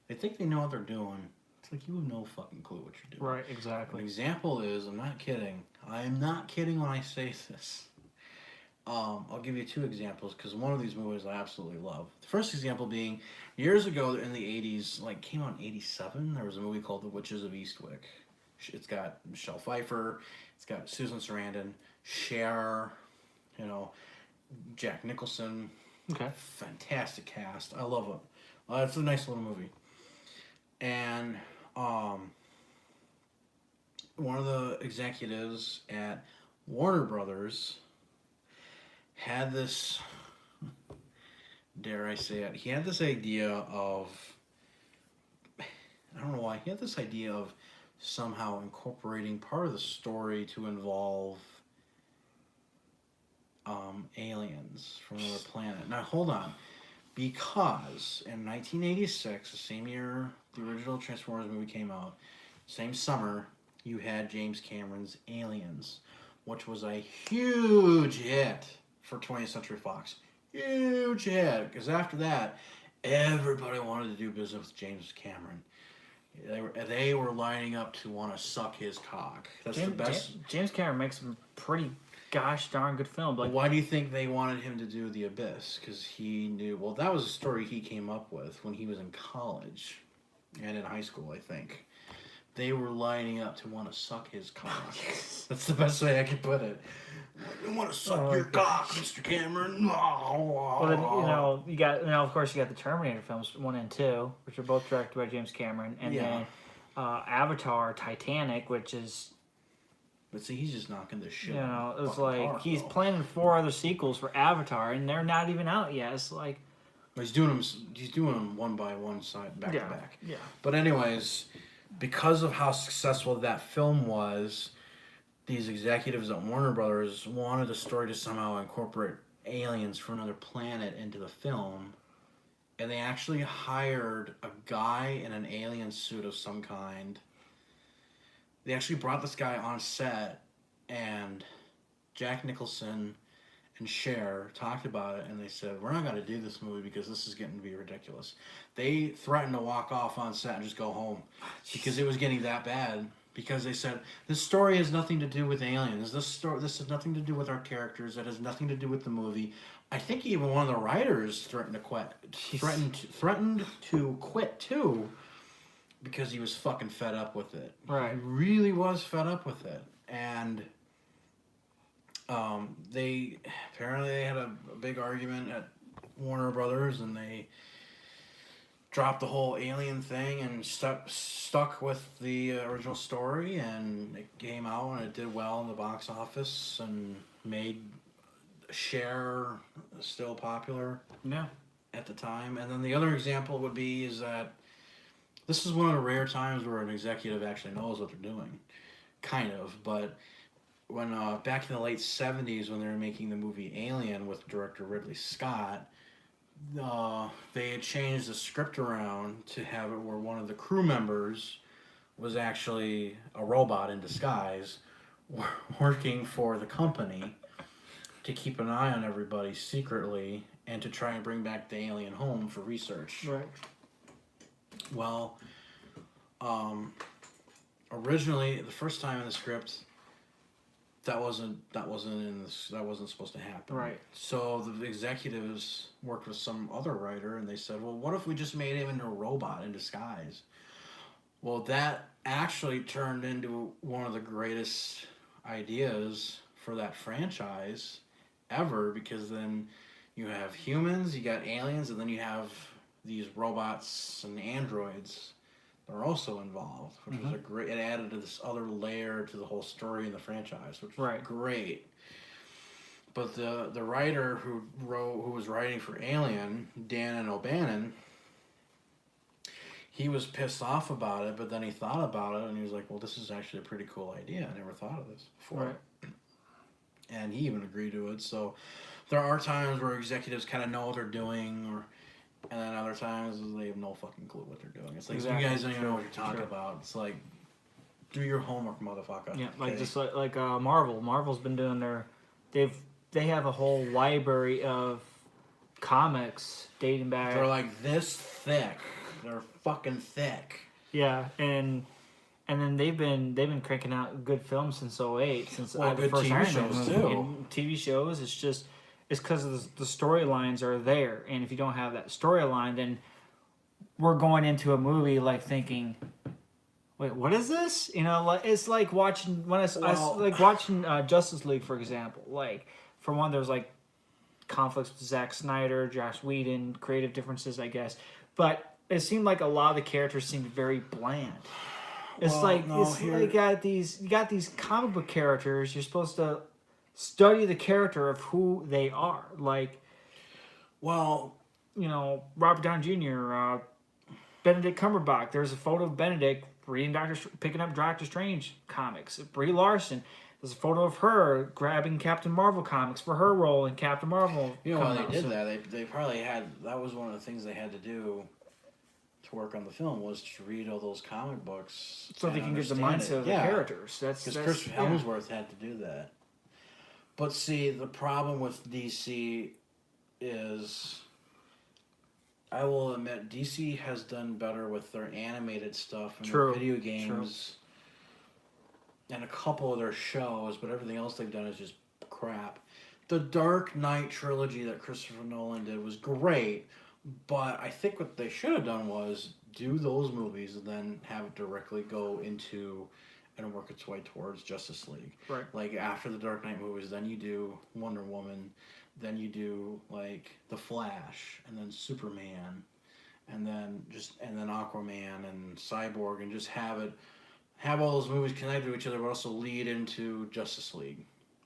they think they know what they're doing. It's like, you have no fucking clue what you're doing. Right, exactly. An example is, I'm not kidding when I say this. I'll give you two examples, because one of these movies I absolutely love. The first example being, years ago in the 80s, like came out in 87, there was a movie called The Witches of Eastwick. It's got Michelle Pfeiffer, it's got Susan Sarandon, Cher, Jack Nicholson. Okay. Fantastic cast. I love it. It's a nice little movie. And one of the executives at Warner Brothers had this, dare I say it, he had this idea of, I don't know why, he had this idea of somehow incorporating part of the story to involve aliens from another planet. Now, hold on. Because in 1986, the same year the original Transformers movie came out, same summer, you had James Cameron's Aliens, which was a huge hit for 20th Century Fox. Huge hit. Because after that, everybody wanted to do business with James Cameron. They were lining up to want to suck his cock. That's the best. James Cameron makes some pretty gosh darn good film. Like, why do you think they wanted him to do The Abyss? Because he knew, well, that was a story he came up with when he was in college and in high school, I think. They were lining up to want to suck his cock. That's the best way I can put it. I want to suck your cock, Mr. Cameron. Well, then, of course, you got the Terminator films 1 and 2, which are both directed by James Cameron, and then Avatar, Titanic, which is. But see, he's just knocking this shit. It's like he's planning 4 other sequels for Avatar, and they're not even out yet. It's like, He's doing them one by one side, back to back. Yeah. But anyways, because of how successful that film was, these executives at Warner Brothers wanted the story to somehow incorporate aliens from another planet into the film. And they actually hired a guy in an alien suit of some kind. They actually brought this guy on set, and Jack Nicholson and Cher talked about it, and they said, we're not going to do this movie because this is getting to be ridiculous. They threatened to walk off on set and just go home because it was getting that bad. Because they said, this story has nothing to do with aliens. This has nothing to do with our characters. It has nothing to do with the movie. I think even one of the writers threatened to quit. Threatened to quit too, because he was fucking fed up with it. Right. He really was fed up with it. And they had a big argument at Warner Brothers, and they dropped the whole alien thing and stuck with the original story, and it came out and it did well in the box office and made Cher still popular. Yeah. At the time. And then the other example would be is that this is one of the rare times where an executive actually knows what they're doing. Kind of, but when back in the late 70s when they were making the movie Alien with director Ridley Scott, they had changed the script around to have it where one of the crew members was actually a robot in disguise working for the company to keep an eye on everybody secretly and to try and bring back the alien home for research. Right. Well, originally the first time in the script that wasn't supposed to happen. Right. So the executives worked with some other writer, and they said, well, what if we just made him into a robot in disguise? Well, that actually turned into one of the greatest ideas for that franchise ever, because then you have humans, you got aliens, and then you have these robots and androids that are also involved, which was it added to this other layer to the whole story in the franchise, which was great. But the writer who was writing for Alien, Dan O'Bannon, he was pissed off about it, but then he thought about it and he was like, well, this is actually a pretty cool idea. I never thought of this before. Right. And he even agreed to it. So there are times where executives kind of know what they're doing, and then other times they have no fucking clue what they're doing. It's like, you guys don't even know what you're talking about. It's like, do your homework, motherfucker. Yeah, like just like Marvel. Marvel's been doing they have a whole library of comics dating back. They're like this thick. They're fucking thick. Yeah, and then they've been cranking out good films since 2008, since the good first TV Iron shows Man too. movie. And TV shows, it's because the storylines are there, and if you don't have that storyline, then we're going into a movie like thinking, wait, what is this? You know, like it's like watching watching Justice League, for example. Like, for one, there's like conflicts with Zack Snyder, Joss Whedon, creative differences, I guess, but it seemed like a lot of the characters seemed very bland. It's you got these comic book characters. You're supposed to study the character of who they are. Like, well, you know, Robert Downey Jr., Benedict Cumberbatch. There's a photo of Benedict picking up Doctor Strange comics. Brie Larson. There's a photo of her grabbing Captain Marvel comics for her role in Captain Marvel. You know why they did that? They probably had, that was one of the things they had to do to work on the film, was to read all those comic books so they can get the mindset of the characters. Because Chris Hemsworth had to do that. But see, the problem with DC is, I will admit, DC has done better with their animated stuff and their video games and a couple of their shows, but everything else they've done is just crap. The Dark Knight trilogy that Christopher Nolan did was great, but I think what they should have done was do those movies and then have it directly go into and work its way towards Justice League. Right. Like, after the Dark Knight movies, then you do Wonder Woman, then you do, like, The Flash, and then Superman, and then Aquaman and Cyborg, and just have all those movies connected to each other, but also lead into Justice League.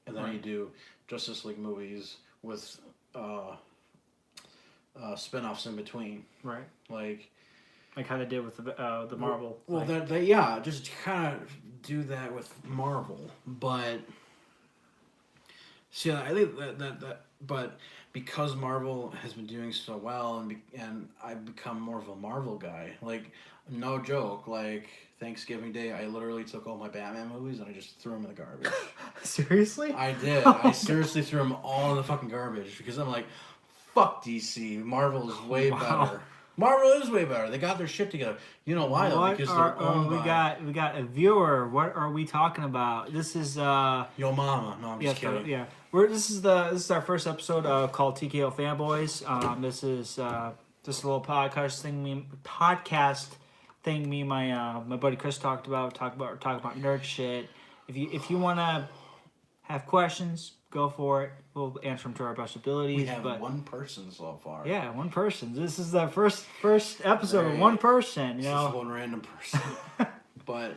And then you do Justice League movies with spin-offs in between. Right. Like how they did with the Marvel. Well, just kind of do that with Marvel, but see, I think but because Marvel has been doing so well, and I've become more of a Marvel guy. Like, no joke. Like Thanksgiving Day, I literally took all my Batman movies and I just threw them in the garbage. Seriously? I did. I seriously threw them all in the fucking garbage because I'm like, fuck DC. Marvel is way better. Marvel is way better. They got their shit together. You know why though? Because they're owned by. We got a viewer. What are we talking about? This is Yo mama. No, I'm just kidding. Yeah. This is our first episode called Tko Fanboys. This is just a little podcast thing. Me and my buddy Chris talk about nerd shit. If you wanna have questions, go for it. We'll answer them to our best abilities. We have one person so far. Yeah, one person. This is the first episode of one person. Just one random person. But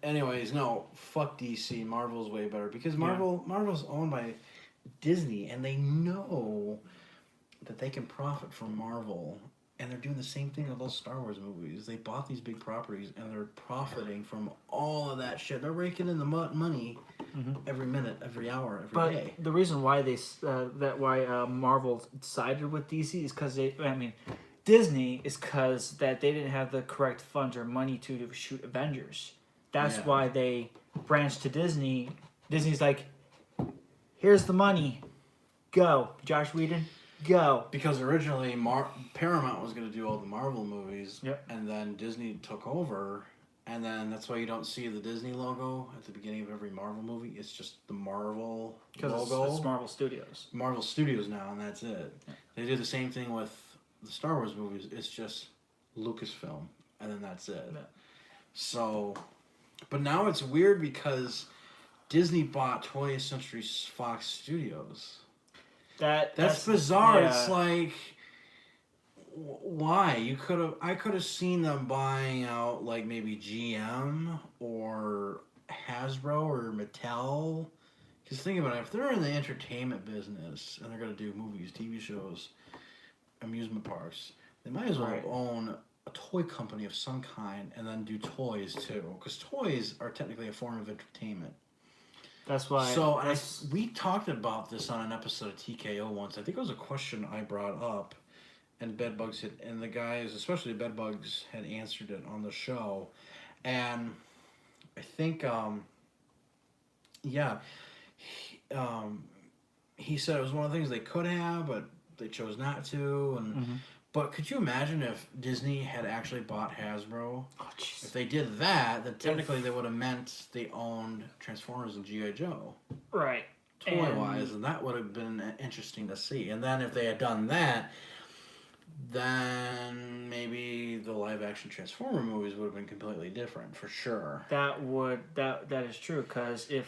anyways, no, fuck DC. Marvel's way better because Marvel's owned by Disney, and they know that they can profit from Marvel, and they're doing the same thing with those Star Wars movies. They bought these big properties, and they're profiting from all of that shit. They're raking in the money every minute, every hour, every day. But the reason why Marvel sided with DC is because Disney is because that they didn't have the correct funds or money to shoot Avengers. That's why they branched to Disney. Disney's like, here's the money, go, Josh Whedon, go. Because originally Paramount was going to do all the Marvel movies, and then Disney took over, and then that's why you don't see the Disney logo at the beginning of every Marvel movie. It's just the Marvel logo. It's Marvel Studios. Marvel Studios now, and that's it. Yeah. They do the same thing with the Star Wars movies. It's just Lucasfilm, and then that's it. Yeah. So, but now it's weird because Disney bought 20th Century Fox Studios. That's bizarre. Yeah. It's like, why? I could have seen them buying out like maybe GM or Hasbro or Mattel. Because think about it, if they're in the entertainment business and they're going to do movies, TV shows, amusement parks, they might as well own a toy company of some kind and then do toys too. Because toys are technically a form of entertainment. That's why. So we talked about this on an episode of TKO once. I think it was a question I brought up, and Bedbugs and the guys, especially Bedbugs, had answered it on the show, and I think, he said it was one of the things they could have, but they chose not to, and. But could you imagine if Disney had actually bought Hasbro? Oh, jeez. If they did that, then technically they would have meant they owned Transformers and G.I. Joe. Right. Toy-wise, and that would have been interesting to see. And then if they had done that, then maybe the live-action Transformer movies would have been completely different, for sure. That is true, because you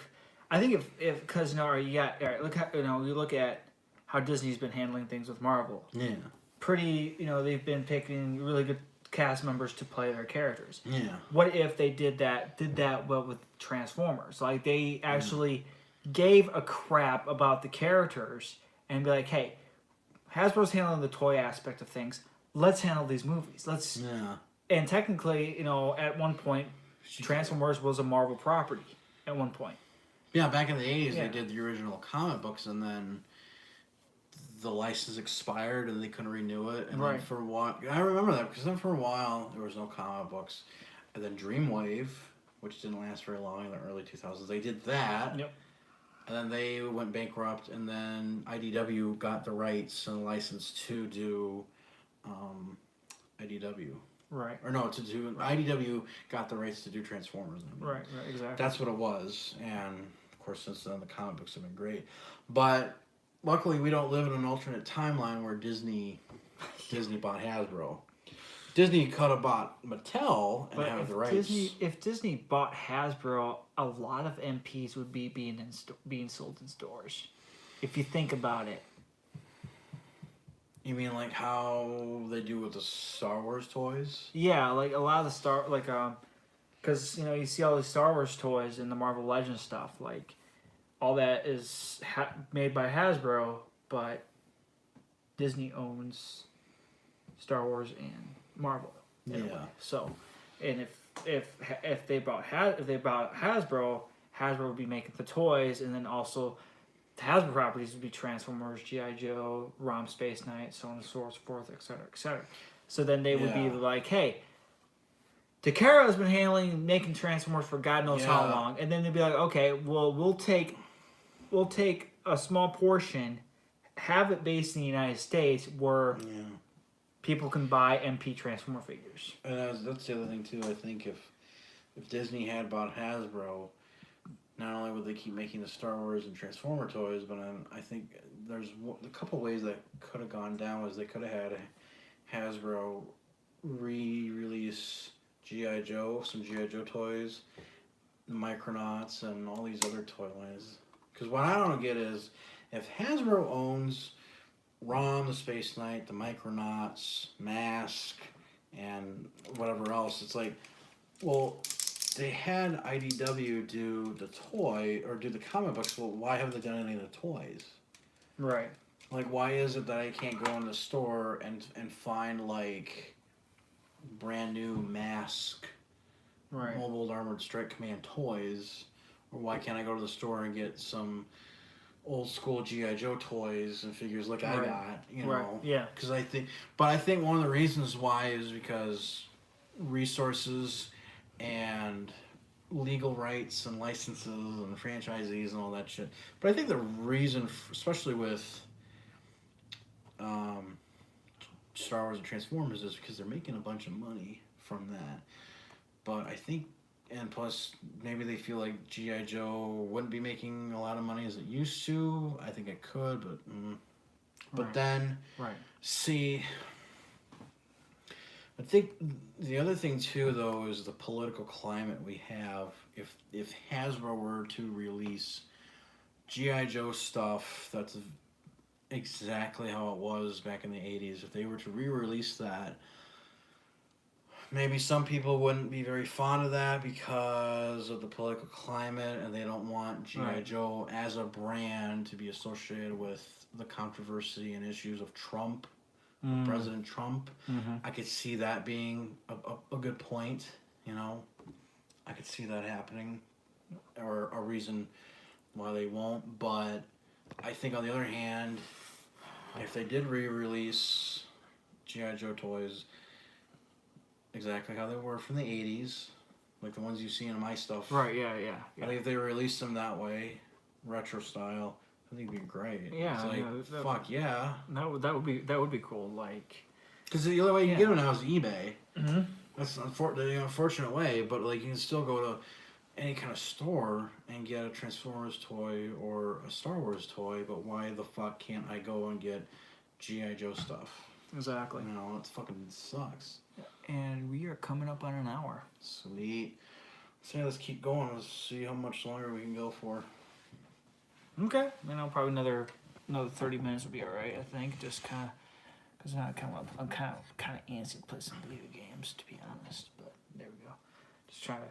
look at how Disney's been handling things with Marvel. Yeah. They've been picking really good cast members to play their characters. Yeah. What if they did that well with Transformers? Like, they actually gave a crap about the characters and be like, hey, Hasbro's handling the toy aspect of things. Let's handle these movies. And technically, at one point, Transformers was a Marvel property at one point. Yeah, back in the 80s, they did the original comic books, and then the license expired and they couldn't renew it. And then for a while, I remember that because then for a while there was no comic books. And then Dreamwave, which didn't last very long in the early 2000s, they did that. Yep. And then they went bankrupt, and then IDW got the rights and the license to do IDW. Right. Or no, IDW got the rights to do Transformers. Right, exactly. That's what it was. And of course, since then the comic books have been great. But luckily, we don't live in an alternate timeline where Disney bought Hasbro. Disney could have bought Mattel and have the rights. If Disney bought Hasbro, a lot of MPs would be being sold in stores. If you think about it. You mean like how they do with the Star Wars toys? Yeah, like a lot of the because you see all the Star Wars toys and the Marvel Legends stuff, like. All that is made by Hasbro, but Disney owns Star Wars and Marvel. In a way. Yeah. So, and if they bought Hasbro, Hasbro would be making the toys, and then also the Hasbro properties would be Transformers, G.I. Joe, ROM Space Knight, so on and so forth, etc., etc. So then they would be like, hey, Takara's been making Transformers for God knows how long, and then they'd be like, okay, well, we'll take a small portion, have it based in the United States where people can buy MP Transformer figures. And that's the other thing too. I think if Disney had bought Hasbro, not only would they keep making the Star Wars and Transformer toys, but I think there's a couple ways that could have gone down. Was they could have had Hasbro re-release G.I. Joe, some G.I. Joe toys, the Micronauts, and all these other toy lines. Because what I don't get is, if Hasbro owns ROM, the Space Knight, the Micronauts, Mask, and whatever else, it's like, well, they had IDW do the toy, or do the comic books, well, why haven't they done any of the toys? Right. Like, why is it that I can't go in the store and find, like, brand new Mask, Mobile Armored Strike Command toys? Or why can't I go to the store and get some old school G.I. Joe toys and figures like I got, you know? Right. Yeah. Because I think one of the reasons why is because resources and legal rights and licenses and franchisees and all that shit. But I think the reason, especially with Star Wars and Transformers, is because they're making a bunch of money from that. But I think, and plus maybe they feel like G.I. Joe wouldn't be making a lot of money as it used to. I think it could, but then see, I think the other thing too, though, is the political climate we have. If Hasbro were to release G.I. Joe stuff, that's exactly how it was back in the 80s. If they were to re-release that, maybe some people wouldn't be very fond of that because of the political climate, and they don't want G.I. Joe as a brand to be associated with the controversy and issues of Trump. President Trump. I could see that being a good point, you know. I could see that happening, or a reason why they won't. But I think on the other hand, if they did re-release G.I. Joe toys exactly how they were from the 80s, like the ones you see in my stuff. Right, yeah. I think if they released them that way, retro style, I think it'd be great. Yeah, it's like, fuck yeah. That would be cool. Like, because the only way you can get them now is eBay. That's the unfortunate way, but like you can still go to any kind of store and get a Transformers toy or a Star Wars toy. But why the fuck can't I go and get G.I. Joe stuff? Exactly. You know, it fucking sucks. And we are coming up on an hour. Sweet. So yeah, let's keep going. Let's see how much longer we can go for. Okay. Probably another 30 minutes would be all right. I think just kind of because I'm kind of antsy to play some video games, to be honest. But there we go. Just trying to.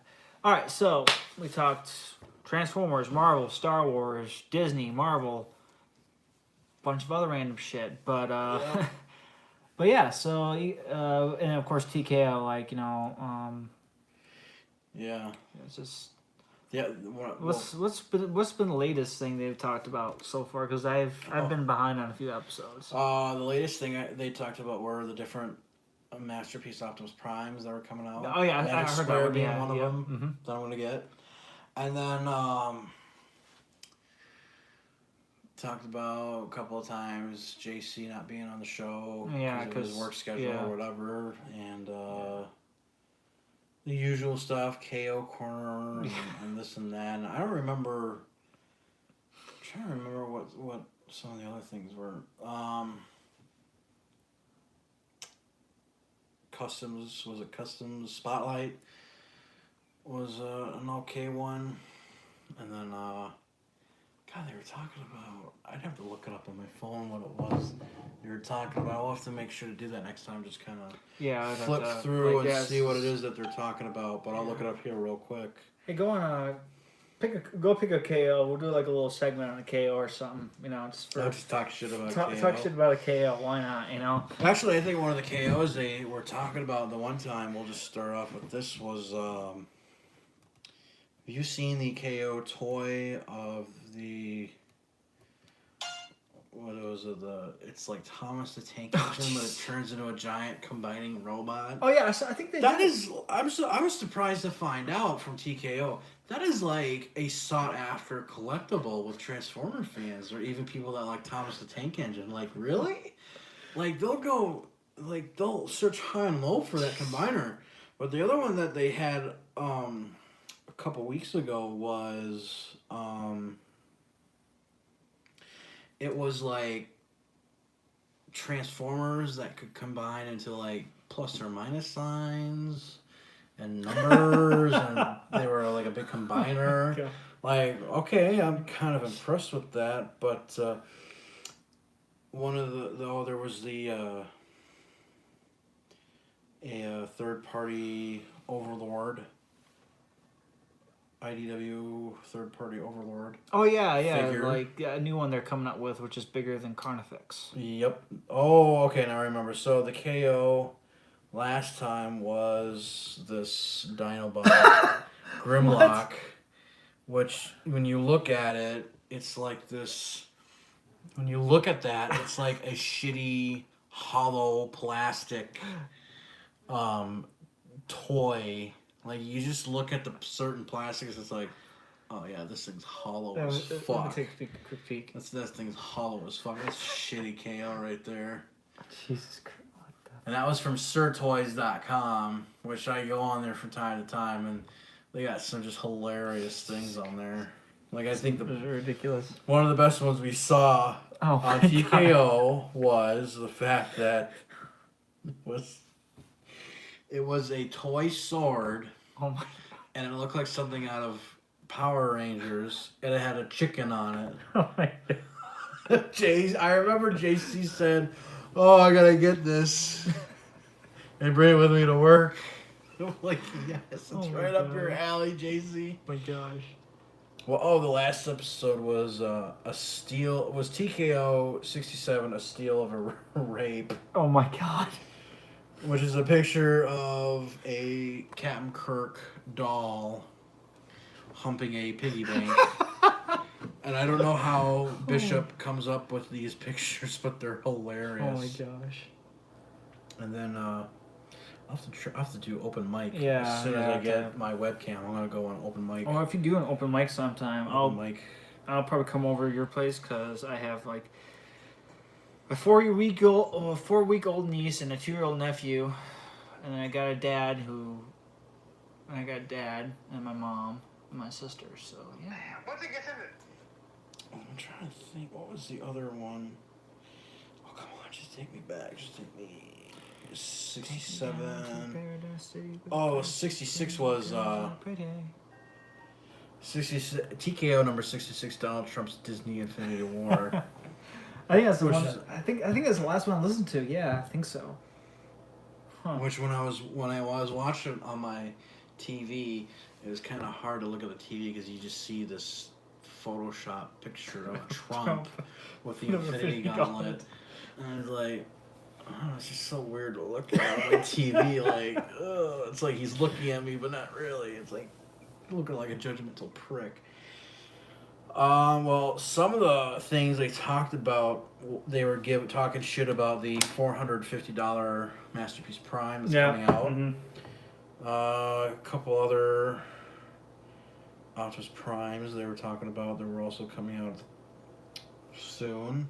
All right. So we talked Transformers, Marvel, Star Wars, Disney, Marvel, bunch of other random shit. But but yeah. So and of course TKO, like yeah. It's just. Yeah. What's been the latest thing they've talked about so far? Because I've been behind on a few episodes. The latest thing they talked about were the different Masterpiece Optimus Primes that were coming out. Oh yeah, I heard that being one of them that I'm gonna get, and then talked about a couple of times JC not being on the show because of his work schedule or whatever, and. The usual stuff, KO Corner, and this and that. And I don't remember. I'm trying to remember what some of the other things were. Customs, was it Customs Spotlight? Was an okay one. And then, they were talking about. I'd have to look it up on my phone what it was. They were talking about. I'll have to make sure to do that next time. Just kind of flip through and see what it is that they're talking about. But I'll look it up here real quick. Hey, go on Go pick a KO. We'll do like a little segment on a KO or something. You know, just for I'll just talk shit about talk KO. shit about a KO. Why not? You know. Actually, I think one of the KOs they were talking about the one time. We'll just start off with this was. Have you seen the KO toy of the? What was it? It's like Thomas the Tank Engine, but it turns into a giant combining robot. Oh yeah, so I think That is, I was surprised to find out from TKO that is like a sought after collectible with Transformer fans or even people that like Thomas the Tank Engine. Like really, like they'll search high and low for that combiner. But the other one that they had a couple weeks ago was it was like Transformers that could combine into like plus or minus signs and numbers, and they were like a big combiner. Okay. Like, okay, I'm kind of impressed with that, but one of there was a third party Overlord. IDW third party Overlord. Oh yeah, figure. Like a new one they're coming up with, which is bigger than Carnifex. Yep. Oh, okay. Now I remember. So the KO last time was this Dinobot Grimlock, which when you look at it, it's like this. When you look at that, it's like a shitty hollow plastic toy. Like, you just look at the certain plastics, it's like, oh yeah, this thing's hollow as fuck. Let me take a quick peek. That thing's hollow as fuck. That's shitty KO right there. Jesus Christ. And that was from SirToys.com, which I go on there from time to time, and they got some just hilarious things on there. Like, I think ridiculous. One of the best ones we saw on TKO was the fact that it was a toy sword. Oh my! And it looked like something out of Power Rangers, and it had a chicken on it. Oh my God. I remember JC said, "Oh, I gotta get this and bring it with me to work." I'm like, yes, it's right up your alley, JC. Oh my gosh. Well, the last episode was was TKO 67, a steal of a rape. Oh my God. Which is a picture of a Captain Kirk doll humping a piggy bank. And I don't know how Bishop comes up with these pictures, but they're hilarious. Oh my gosh. And then I'll have to do open mic. Yeah. As soon as I get my webcam, I'm going to go on open mic. Oh, if you do an open mic sometime, I'll probably come over to your place because I have like a 4-week-old niece and a 2-year-old nephew, and then I got dad and my mom and my sister. So yeah. Once it gets in it. I'm trying to think. What was the other one? Oh come on, just take me back. Just take me. 67. Oh, 66 was 66. TKO number 66. Donald Trump's Disney Infinity War. I think that's the one. I think that's the last one I listened to. Yeah, I think so. Huh. Which when I was watching it on my TV, it was kind of hard to look at the TV because you just see this Photoshop picture of Trump with the Infinity Gauntlet, and I was like, oh, it's just so weird to look at on my TV. Like, it's like he's looking at me, but not really. It's like looking like a judgmental prick. Well, some of the things they talked about, they were talking shit about the $450 Masterpiece Prime that's coming out. Mm-hmm. A couple other Optimus Primes they were talking about that were also coming out soon.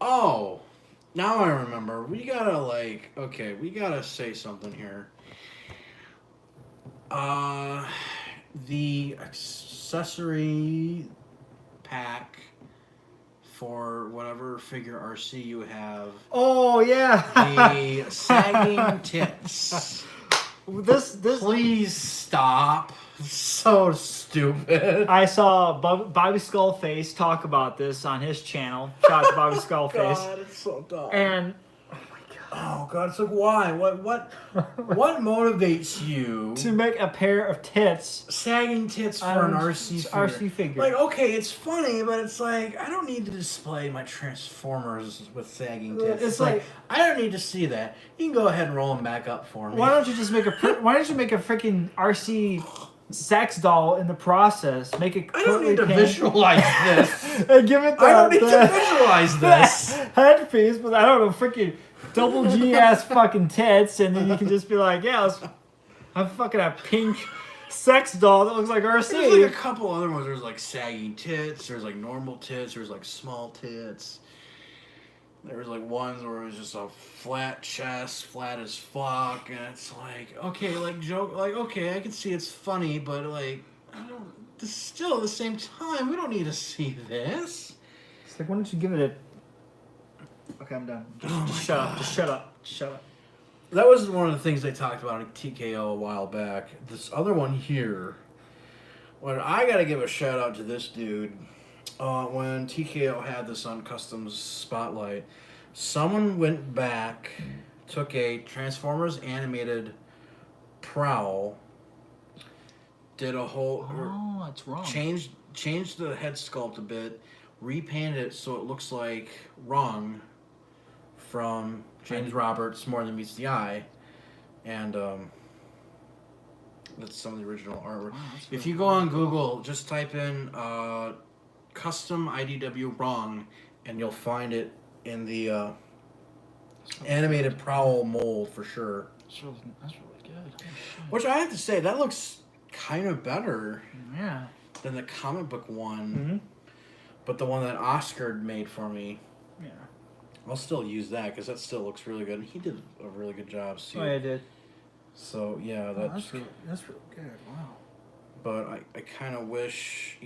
Oh, now I remember. We gotta say something here. The accessory pack for whatever figure RC you have. Oh yeah. The sagging tits. This. Please stop. So stupid. I saw Bobby Skullface talk about this on his channel. Shout out to Bobby Skullface. God, it's so dumb. And oh my God. Oh God, it's like why? What motivates you to make a pair of tits, sagging tits for an RC figure? Like, okay, it's funny, but it's like I don't need to display my Transformers with sagging tits. It's like I don't need to see that. You can go ahead and roll them back up for me. Why don't you just make why don't you make a freaking RC sex doll in the process? Make it. I don't need to visualize this. And give it. I don't need to visualize this headpiece, but I don't know, freaking double G ass fucking tits, and then you can just be like, yeah, I'm fucking a pink sex doll that looks like RC. There's like a couple other ones. There's like sagging tits. There's like normal tits. There's like small tits. There was like ones where it was just a flat chest, flat as fuck, and it's like, okay, like joke, like okay, I can see it's funny, but like, I don't. Still at the same time, we don't need to see this. It's like, why don't you give it a? Okay, I'm done. Just shut up. Just shut up. Shut up. That was one of the things they talked about in TKO a while back. This other one here, well, I gotta give a shout out to this dude. When TKO had this on Customs Spotlight, someone went back, took a Transformers animated Prowl, did a whole... Oh, that's wrong. Changed the head sculpt a bit, repainted it so it looks like Wrong from James Roberts' More Than Meets the Eye, and that's some of the original artwork. Wow, if you go on Google, just type in custom IDW Wrong, and you'll find it in the animated Prowl mold for sure. That's really good. Which I have to say, that looks kind of better than the comic book one. Mm-hmm. But the one that Oscar made for me, yeah, I'll still use that because that still looks really good. And he did a really good job too. Oh, yeah, I did. So yeah, that's really good. Wow. But I kind of wish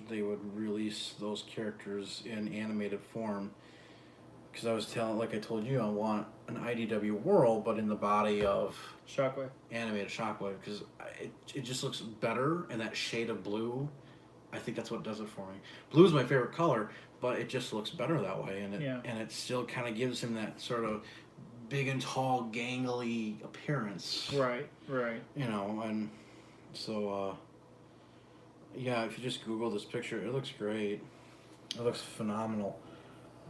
they would release those characters in animated form. Because I was like I told you, I want an IDW World, but in the body of Shockwave. Animated Shockwave, because it just looks better, and that shade of blue, I think that's what does it for me. Blue is my favorite color, but it just looks better that way, and it still kind of gives him that sort of big and tall, gangly appearance. Right. You know, and so yeah, if you just Google this picture, it looks great. It looks phenomenal.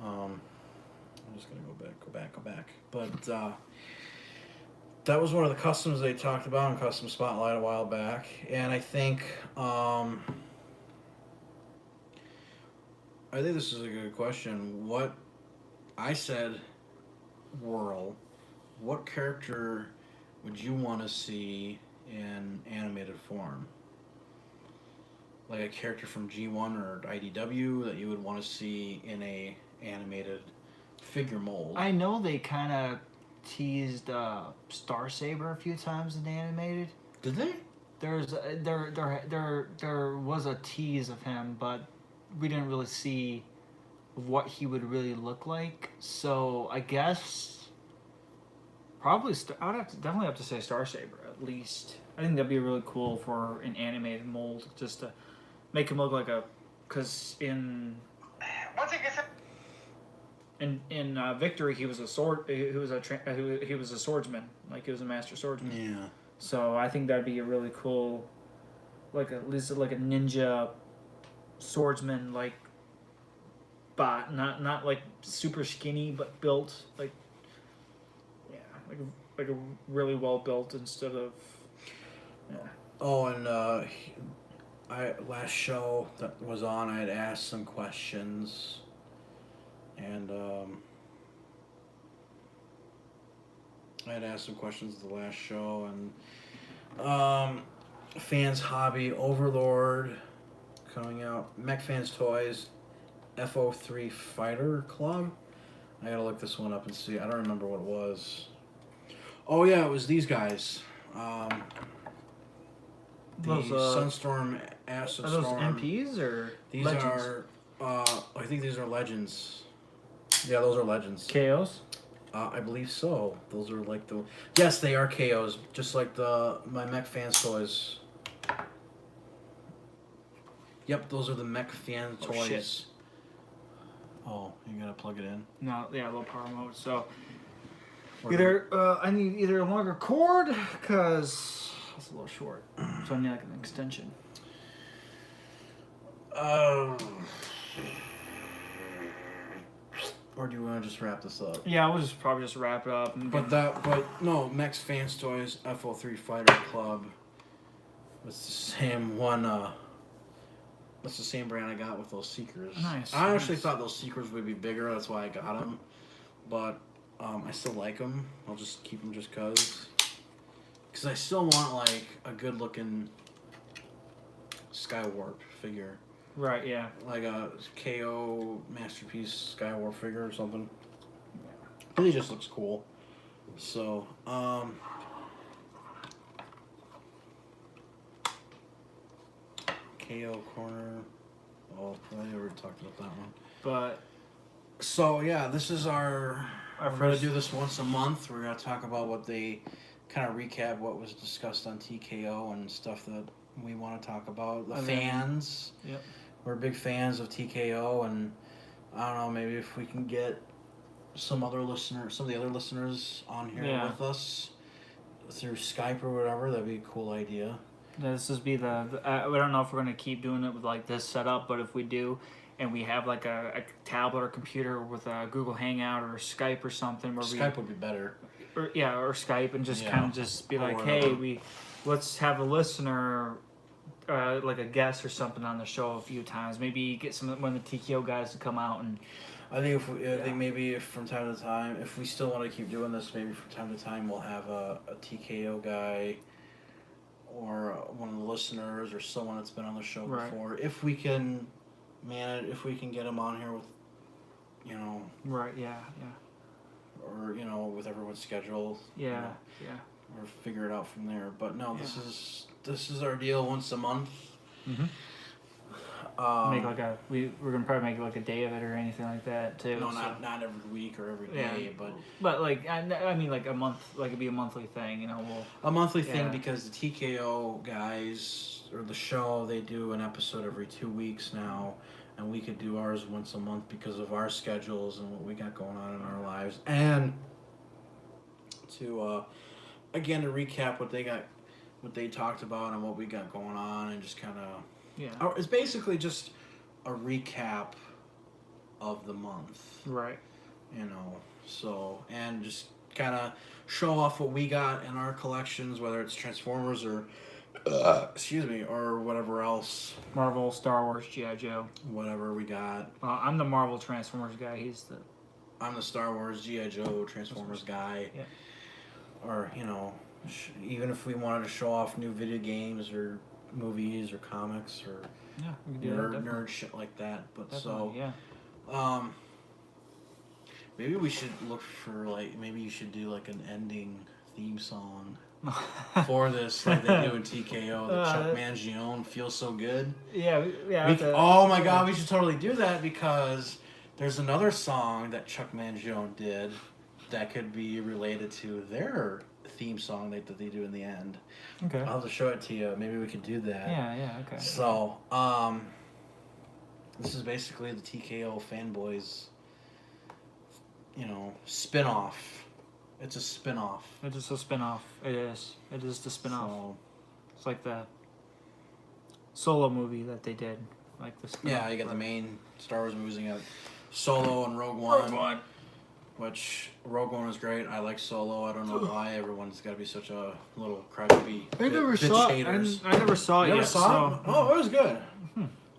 I'm just gonna go back. But that was one of the customs they talked about in Custom Spotlight a while back, and I think this is a good question. What I said, Whirl, what character would you want to see in animated form? Like a character from G1 or IDW that you would want to see in a animated figure mold. I know they kind of teased Star Saber a few times in the animated. Did they? There was a tease of him, but we didn't really see what he would really look like. So I guess probably I'd definitely have to say Star Saber at least. I think that'd be really cool for an animated mold, just to make him look like because in Victory he was a swordsman, like he was a master swordsman. Yeah. So I think that'd be a really cool, at least like a ninja swordsman, but not like super skinny, but built like a really well built instead of. Yeah. Oh, and last show that was on, I had asked some questions, and I had asked some questions at the last show, and Fans Hobby Overlord coming out, Mech Fans Toys, FO3 Fighter Club. I gotta look this one up and see. I don't remember what it was. Oh yeah, it was these guys. Those Sunstorm, Acid Are those Storm. MPs or These Legends? are, I think these are Legends. Yeah, those are Legends. KOs? I believe so. Those are like the... Yes, they are KOs, just like my Mech Fans Toys. Yep, those are the Mech Fan Toys. Shit. Oh, you gotta plug it in. No, yeah, low power mode. So either I need either a longer cord because it's a little short, so I need like an extension. Or do you want to just wrap this up? Yeah, we'll just probably just wrap it up. But no, Max Fans Toys FO3 Fighter Club. It's the same one. That's the same brand I got with those Seekers. Nice. I actually thought those Seekers would be bigger. That's why I got them. But I still like them. I'll just keep them just cause. Because I still want like a good looking Skywarp figure. Right. Yeah. Like a KO Masterpiece Skywarp figure or something. It really just looks cool. So, KO corner. Oh, I already talked about that one. But so yeah, this is our. We're first. gonna do this once a month. We're gonna talk about what they kind of recap what was discussed on TKO and stuff that we want to talk about. The fans. Yep. We're big fans of TKO, and I don't know, maybe if we can get some of the other listeners on here with us through Skype or whatever, that'd be a cool idea. This is be the we don't know if we're gonna keep doing it with like this setup, but if we do, and we have like a tablet or computer with a Google Hangout or Skype or something, where Skype would be better. Or Skype, and just kind of just be like, whatever. hey, let's have a listener. Like a guest or something on the show a few times. Maybe get one of the TKO guys to come out and. I think maybe if from time to time, if we still want to keep doing this, maybe from time to time we'll have a TKO guy, or one of the listeners, or someone that's been on the show before. If we can if we can get them on here with, Right. Yeah. Or with everyone's schedule. Yeah. Or figure it out from there. But no, this is our deal once a month. Mm-hmm. Make like we're gonna probably make like a day of it or anything like that too. No, not every week or every day, but like I mean like a month, like it'd be a monthly thing, a monthly thing, because the TKO guys or the show, they do an episode every 2 weeks now, and we could do ours once a month because of our schedules and what we got going on in our lives, and to again to recap what they talked about and what we got going on, and just kind of. Yeah. It's basically just a recap of the month. Right. So, and just kind of show off what we got in our collections, whether it's Transformers or, or whatever else. Marvel, Star Wars, G.I. Joe. Whatever we got. I'm the Marvel Transformers guy. I'm the Star Wars, G.I. Joe, Transformers guy. Yeah. Or, even if we wanted to show off new video games or movies or comics or we can do nerd shit like that, but definitely, maybe we should look for maybe you should do like an ending theme song for this, like they do in TKO, the Chuck Mangione Feels So Good. Oh my god, we should totally do that, because there's another song that Chuck Mangione did that could be related to their theme song that they do in the end. Okay. I'll have to show it to you. Maybe we could do that. Yeah, okay. So, this is basically the TKO Fanboys, spin-off. It's a spin-off. It's just a spin-off. It is. It is the spin-off. So, it's like the Solo movie that they did. Like the spin-off. Yeah, you got the main Star Wars movies. You got Solo and Rogue One. Which Rogue One was great. I like Solo. I don't know why everyone's got to be such a little crybaby. I never saw it. I never saw it yet. Never saw it? Oh, it was good.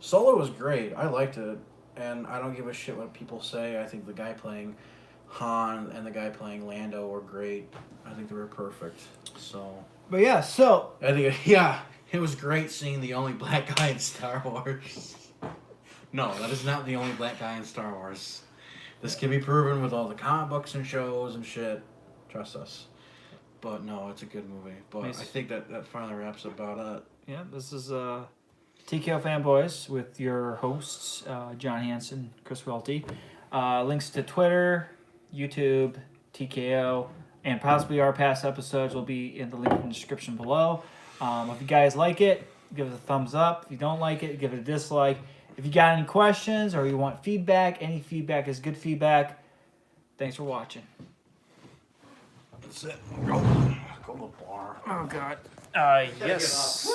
Solo was great. I liked it, and I don't give a shit what people say. I think the guy playing Han and the guy playing Lando were great. I think they were perfect. So. But yeah, so. I think it was great seeing the only black guy in Star Wars. No, that is not the only black guy in Star Wars. This can be proven with all the comic books and shows and shit. Trust us. But no, it's a good movie. But nice. I think that finally wraps about it. Yeah, this is TKO Fanboys with your hosts, John Hansen, Chris Welty. Links to Twitter, YouTube, TKO, and possibly our past episodes will be in the link in the description below. If you guys like it, give it a thumbs up. If you don't like it, give it a dislike. If you got any questions or you want feedback, any feedback is good feedback. Thanks for watching. That's it. Go to the bar. Oh, God. Yes.